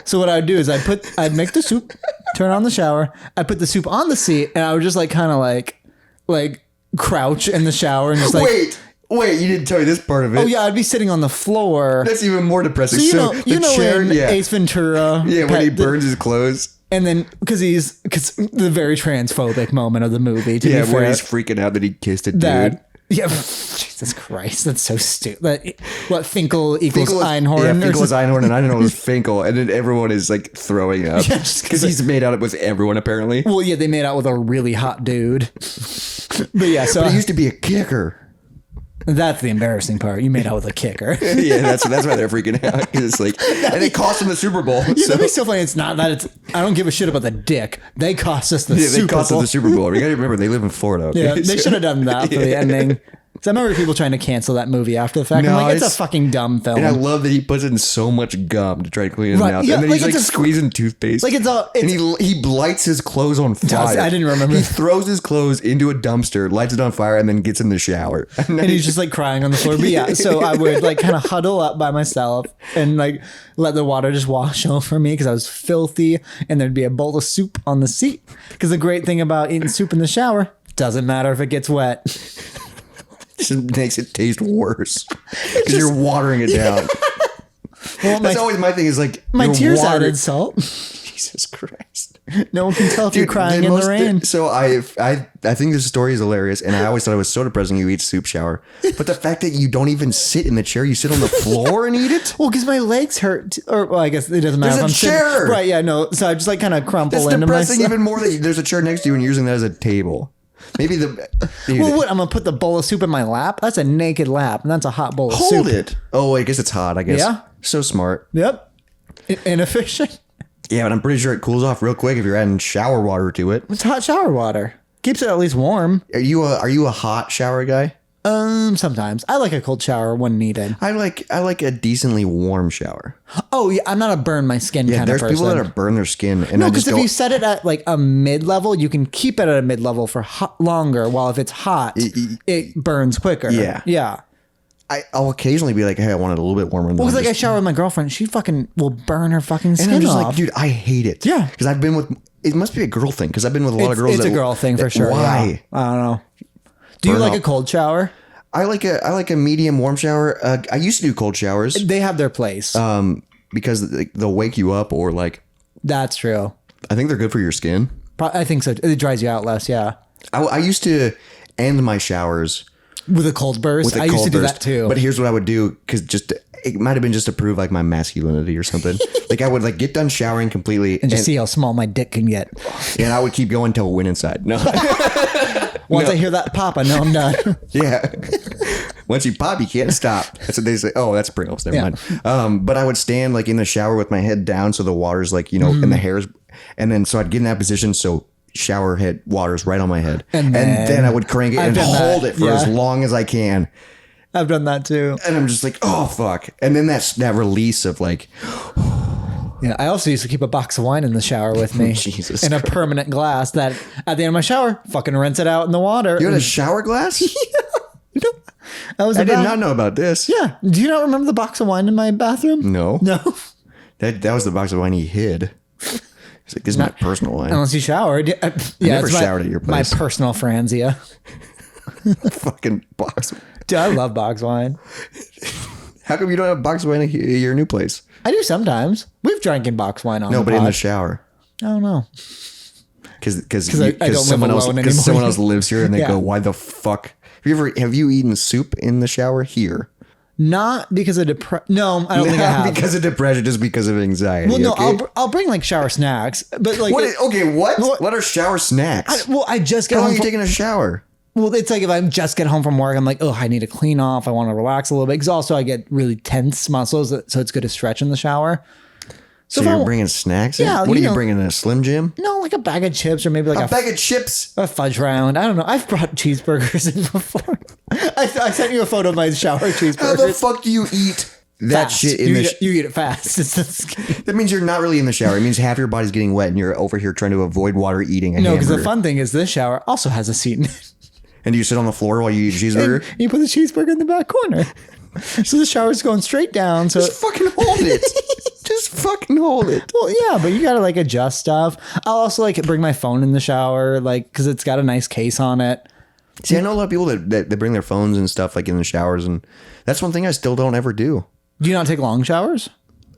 So what I would do is I'd make the soup, turn on the shower, I'd put the soup on the seat, and I would just like kind of like crouch in the shower and just like Wait, you didn't tell me this part of it. Oh yeah, I'd be sitting on the floor. That's even more depressing. So you know chair, in Ace Ventura. Yeah, when he burns his clothes. And then because the very transphobic moment of the movie. To be fair, where he's freaking out that he kissed a dude. Yeah, Jesus Christ, that's so stupid. What, Finkel equals Einhorn? Yeah, Finkel is Einhorn, and I don't know it was Finkel, and then everyone is like throwing up because he's made out with everyone apparently. Well, yeah, they made out with a really hot dude. But yeah, so he used to be a kicker. That's the embarrassing part. You made out with a kicker. Yeah, that's why they're freaking out. It's like, and it cost them the Super Bowl. Yeah, that'd be so funny. It's not that it's. I don't give a shit about the dick. They cost us the Super Bowl. They cost us the Super Bowl. You got to remember they live in Florida. Okay? Yeah, they should have done that for the ending. So I remember people trying to cancel that movie after the fact. No, I'm like, it's a fucking dumb film. And I love that he puts in so much gum to try to clean his mouth. Yeah, and then he's like squeezing toothpaste. Like it's and he lights his clothes on fire. I didn't remember. He throws his clothes into a dumpster, lights it on fire, and then gets in the shower. And he's just like crying on the floor. But yeah, so I would like kind of huddle up by myself and like let the water just wash over me because I was filthy. And there'd be a bowl of soup on the seat. Because the great thing about eating soup in the shower, doesn't matter if it gets wet. Just makes it taste worse because you're watering it down. Well, that's always my thing is like my tears added salt. Jesus Christ. No one can tell if you're crying in the rain. So I think this story is hilarious, and I always thought it was so depressing you eat soup shower. But the fact that you don't even sit in the chair, you sit on the floor and eat it? Well, because my legs hurt. Or well, I guess it doesn't matter there's if I'm chair. sitting. Right, yeah, no. So I just like kind of crumple That's into depressing myself. even more that there's a chair next to you and you're using that as a table. Maybe dude. Well, what? I'm gonna put the bowl of soup in my lap. That's a naked lap, and that's a hot bowl of soup. Hold it. Oh, I guess it's hot. I guess. Yeah. So smart. Yep. Inefficient. Yeah, but I'm pretty sure it cools off real quick if you're adding shower water to it. It's hot shower water. Keeps it at least warm. Are you a hot shower guy? Sometimes I like a cold shower when needed. I like a decently warm shower. Oh yeah, I'm not a burn my skin kind of person. There's people that are burn their skin, and no, because if you set it at like a mid level, you can keep it at a mid level for longer. While if it's hot, it burns quicker. Yeah. I'll occasionally be like, hey, I want it a little bit warmer. Well, like I shower with my girlfriend, she fucking will burn her fucking skin and I'm just off. like, dude, I hate it. Yeah, because I've been with. It must be a girl thing because I've been with a lot of girls. It's a girl thing for sure. Why? Yeah. I don't know. Do you like a cold shower? I like a medium warm shower. I used to do cold showers. They have their place. Because they'll wake you up or like. That's true. I think they're good for your skin. I think so. It dries you out less. Yeah. I used to end my showers with a cold burst. I used to do that too. But here's what I would do because it might have been just to prove like my masculinity or something. Like I would like get done showering completely and just see how small my dick can get. And I would keep going until it went inside. No. Once I hear that pop, I know I'm done. Yeah. Once you pop, you can't stop. That's what they say. Oh, that's Pringles. Never mind. But I would stand like in the shower with my head down so the water's like, and the hair's. And then so I'd get in that position so shower head water's right on my head. And then I would crank it and hold it for as long as I can. I've done that too. And I'm just like, oh, fuck. And then that release of like... Yeah, I also used to keep a box of wine in the shower with me. Jesus in a permanent glass that at the end of my shower, fucking rinse it out in the water. You had a shower glass? Yeah. I did not know about this. Yeah. Do you not remember the box of wine in my bathroom? No. No. That was the box of wine he hid. He's like, this is my personal wine. Unless you showered. Yeah, I never showered at your place. My personal Franzia. Fucking box. Dude, I love box wine. How come you don't have box wine at your new place? I do sometimes. We've drank in box wine on No, but in the shower. I don't know. Because someone else lives here and they go, why the fuck? Have you eaten soup in the shower here? Not because of No, I don't think I have. Because of depression, just because of anxiety. Well, no, I'll bring like shower snacks, but like what are shower snacks? I just get How home. long are you taking a shower? Well, it's like if I just get home from work, I'm like, oh, I need to clean off. I want to relax a little bit. Because also I get really tense muscles, so it's good to stretch in the shower. So you're bringing snacks? Yeah. What are you bringing, a Slim Jim? No, like a bag of chips or maybe like a bag of chips. A fudge round. I don't know. I've brought cheeseburgers in before. I sent you a photo of my shower cheeseburgers. How the fuck do you eat that shit in you eat it fast. That means you're not really in the shower. It means half your body's getting wet and you're over here trying to avoid water eating a hamburger. No, because the fun thing is this shower also has a seat in it. And do you sit on the floor while you eat a cheeseburger? And you put the cheeseburger in the back corner. So the shower's going straight down. So Just fucking hold it. Just fucking hold it. well, yeah, but you gotta like adjust stuff. I'll also like bring my phone in the shower, like because it's got a nice case on it. See, I know a lot of people that bring their phones and stuff like in the showers, and that's one thing I still don't ever do. Do you not take long showers?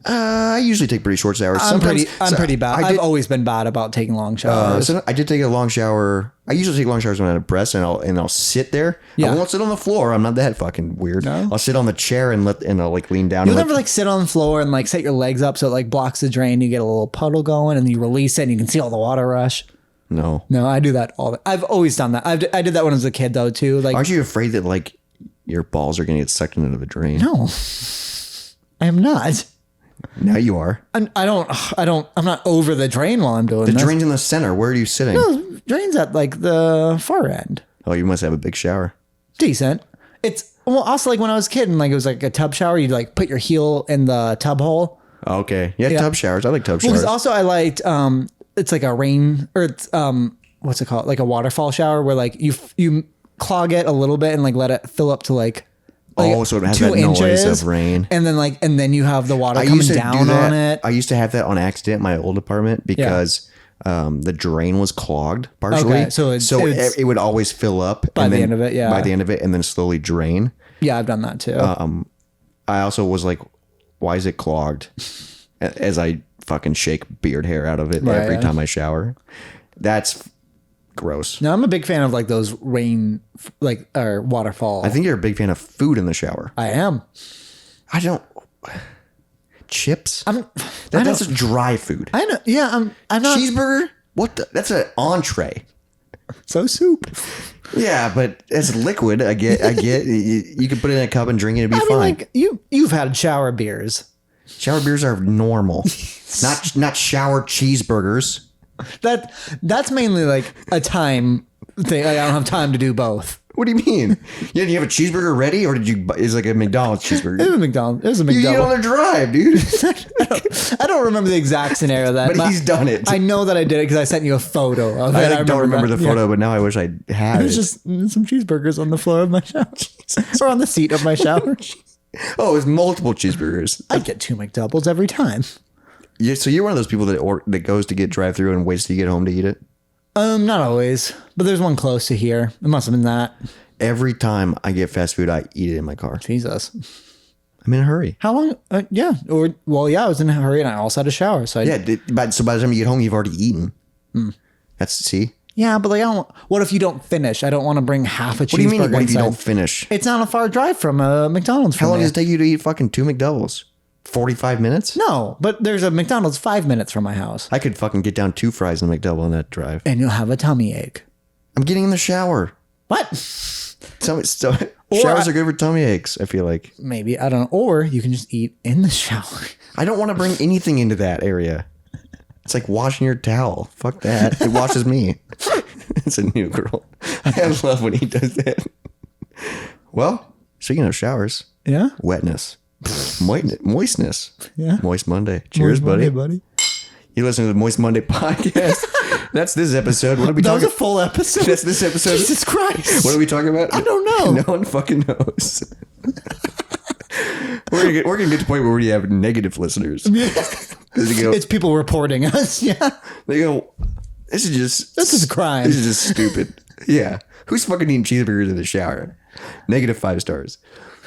I usually take pretty short showers. I'm pretty bad. I've always been bad about taking long showers. So I did take a long shower. I usually take long showers when I have breasts, and I'll sit there. Yeah. I won't sit on the floor. I'm not that fucking weird. No? I'll sit on the chair and I'll like lean down. You'll and never like sit on the floor and like set your legs up so it like blocks the drain. You get a little puddle going, and you release it, and you can see all the water rush. No, I do that all. I've always done that. I did that when I was a kid though too. Like, aren't you afraid that like your balls are gonna get sucked into the drain? no, I am not. Now you are. I'm not over the drain while I'm doing The this. drain's in the center. Where are you sitting? No, drain's at like the far end. Oh, you must have a big shower. Decent. It's well also like when I was a kid and like it was like a tub shower. You'd like put your heel in the tub hole. Okay. Yeah, tub showers. I like tub Well, showers. because also I liked it's like a rain or it's what's it called, like a waterfall shower where like you clog it a little bit and like let it fill up to like so it has 2 that noise inches, of rain. and then you have the water I coming used to down do that. on it. I used to have that on accident in my old apartment because the drain was clogged partially. Okay, so it would always fill up By the end of it, yeah. By the end of it, and then slowly drain. Yeah, I've done that too. I also was like, why is it clogged? As I fucking shake beard hair out of it every time I shower. That's gross. Now I'm a big fan of like those rain like or waterfall. I think you're a big fan of food in the shower. I am. I don't. Chips? I That's dry food. know. Yeah, I'm not Cheeseburger? What the? That's an entree. so soup. Yeah, but it's liquid. I get. You can put it in a cup and drink it. It'd be fine. Like you've had shower beers. Shower beers are normal, not shower cheeseburgers. That's mainly like a time thing. Like, I don't have time to do both. What do you mean? Yeah, do you have a cheeseburger ready, or did you? Is like a McDonald's cheeseburger? It was a McDonald's. It was a You eat McDonald's. on a drive, dude. I don't remember the exact scenario of that. But he's done it. I know that I did it because I sent you a photo of it. I don't remember that. the photo, but now I wish I had It was just some cheeseburgers on the floor of my shower. Or on the seat of my shower. Oh, it was multiple cheeseburgers. I get 2 McDoubles every time. Yeah, so you're one of those people that goes to get drive-through and waits till you get home to eat it? Not always, but there's one close to here. It must have been that. Every time I get fast food, I eat it in my car. Jesus. I'm in a hurry. How long? Yeah. I was in a hurry and I also had a shower. So So by the time you get home, you've already eaten. See? Yeah, but like what if you don't finish? I don't want to bring half a cheeseburger. What do you mean, what if you inside. don't finish? It's not a far drive from a McDonald's. How long does it take you to eat fucking 2 McDoubles? 45 minutes? No, but there's a McDonald's 5 minutes from my house. I could fucking get down 2 fries in a McDouble on that drive. And you'll have a tummy ache. I'm getting in the shower. What? Showers are good for tummy aches, I feel like. Maybe, I don't know. Or you can just eat in the shower. I don't want to bring anything into that area. It's like washing your towel. Fuck that. It washes me. It's a new girl. I love when he does that. Well, speaking of showers, Yeah? wetness, moistness. Yeah. Moist Monday. Cheers, buddy. buddy. You listen to the Moist Monday podcast. That's this episode. What are we That was talking a full episode. That's this episode. Jesus Christ. What are we talking about? I don't know. No one fucking knows. we're gonna get to the point where we have negative listeners. They go, It's people reporting us. Yeah. they go, this is a crime. This is just stupid. Yeah. Who's fucking eating cheeseburgers in the shower? -5 stars.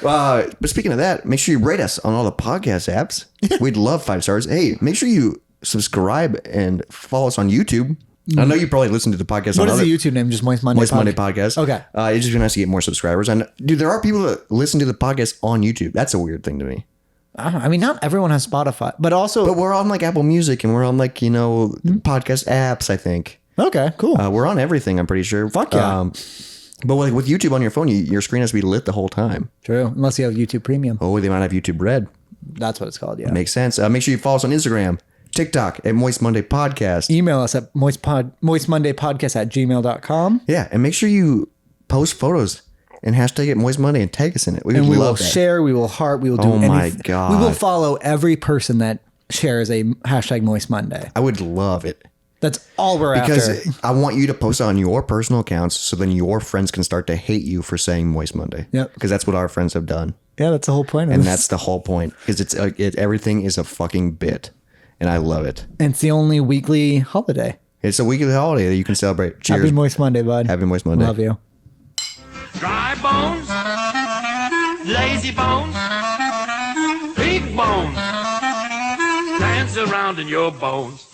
But speaking of that, make sure you rate us on all the podcast apps. We'd love 5 stars. Hey, make sure you subscribe and follow us on YouTube. I know you probably listen to the podcast What on is other the YouTube name? Just Moist Monday Moist Monday podcast. Okay. It's just been nice to get more subscribers. And dude, there are people that listen to the podcast on YouTube. That's a weird thing to me. I mean, not everyone has Spotify, but also... But we're on like Apple Music and we're on like, podcast apps, I think. Okay, cool. We're on everything, I'm pretty sure. Fuck yeah. But like with YouTube on your phone, your screen has to be lit the whole time. True. Unless you have YouTube Premium. Oh, they might have YouTube Red. That's what it's called, yeah. Makes sense. Make sure you follow us on Instagram, TikTok at Moist Monday Podcast. Email us at moistmondaypodcast@gmail.com. Yeah, and make sure you post photos and hashtag it Moist Monday and tag us in it. We would And we will love that. share, we will heart, we will do anything. Oh my God. We will follow every person that shares a hashtag Moist Monday. I would love it. That's all we're because after. I want you to post on your personal accounts so then your friends can start to hate you for saying Moist Monday. Yep. Because that's what our friends have done. Yeah, that's the whole point of And this. that's the whole point. Because everything is a fucking bit. And I love it. And it's the only weekly holiday. It's a weekly holiday that you can celebrate. Cheers. Happy Moist Monday, bud. Happy Moist Monday. Love you. Dry bones, lazy bones, big bones, dance around in your bones.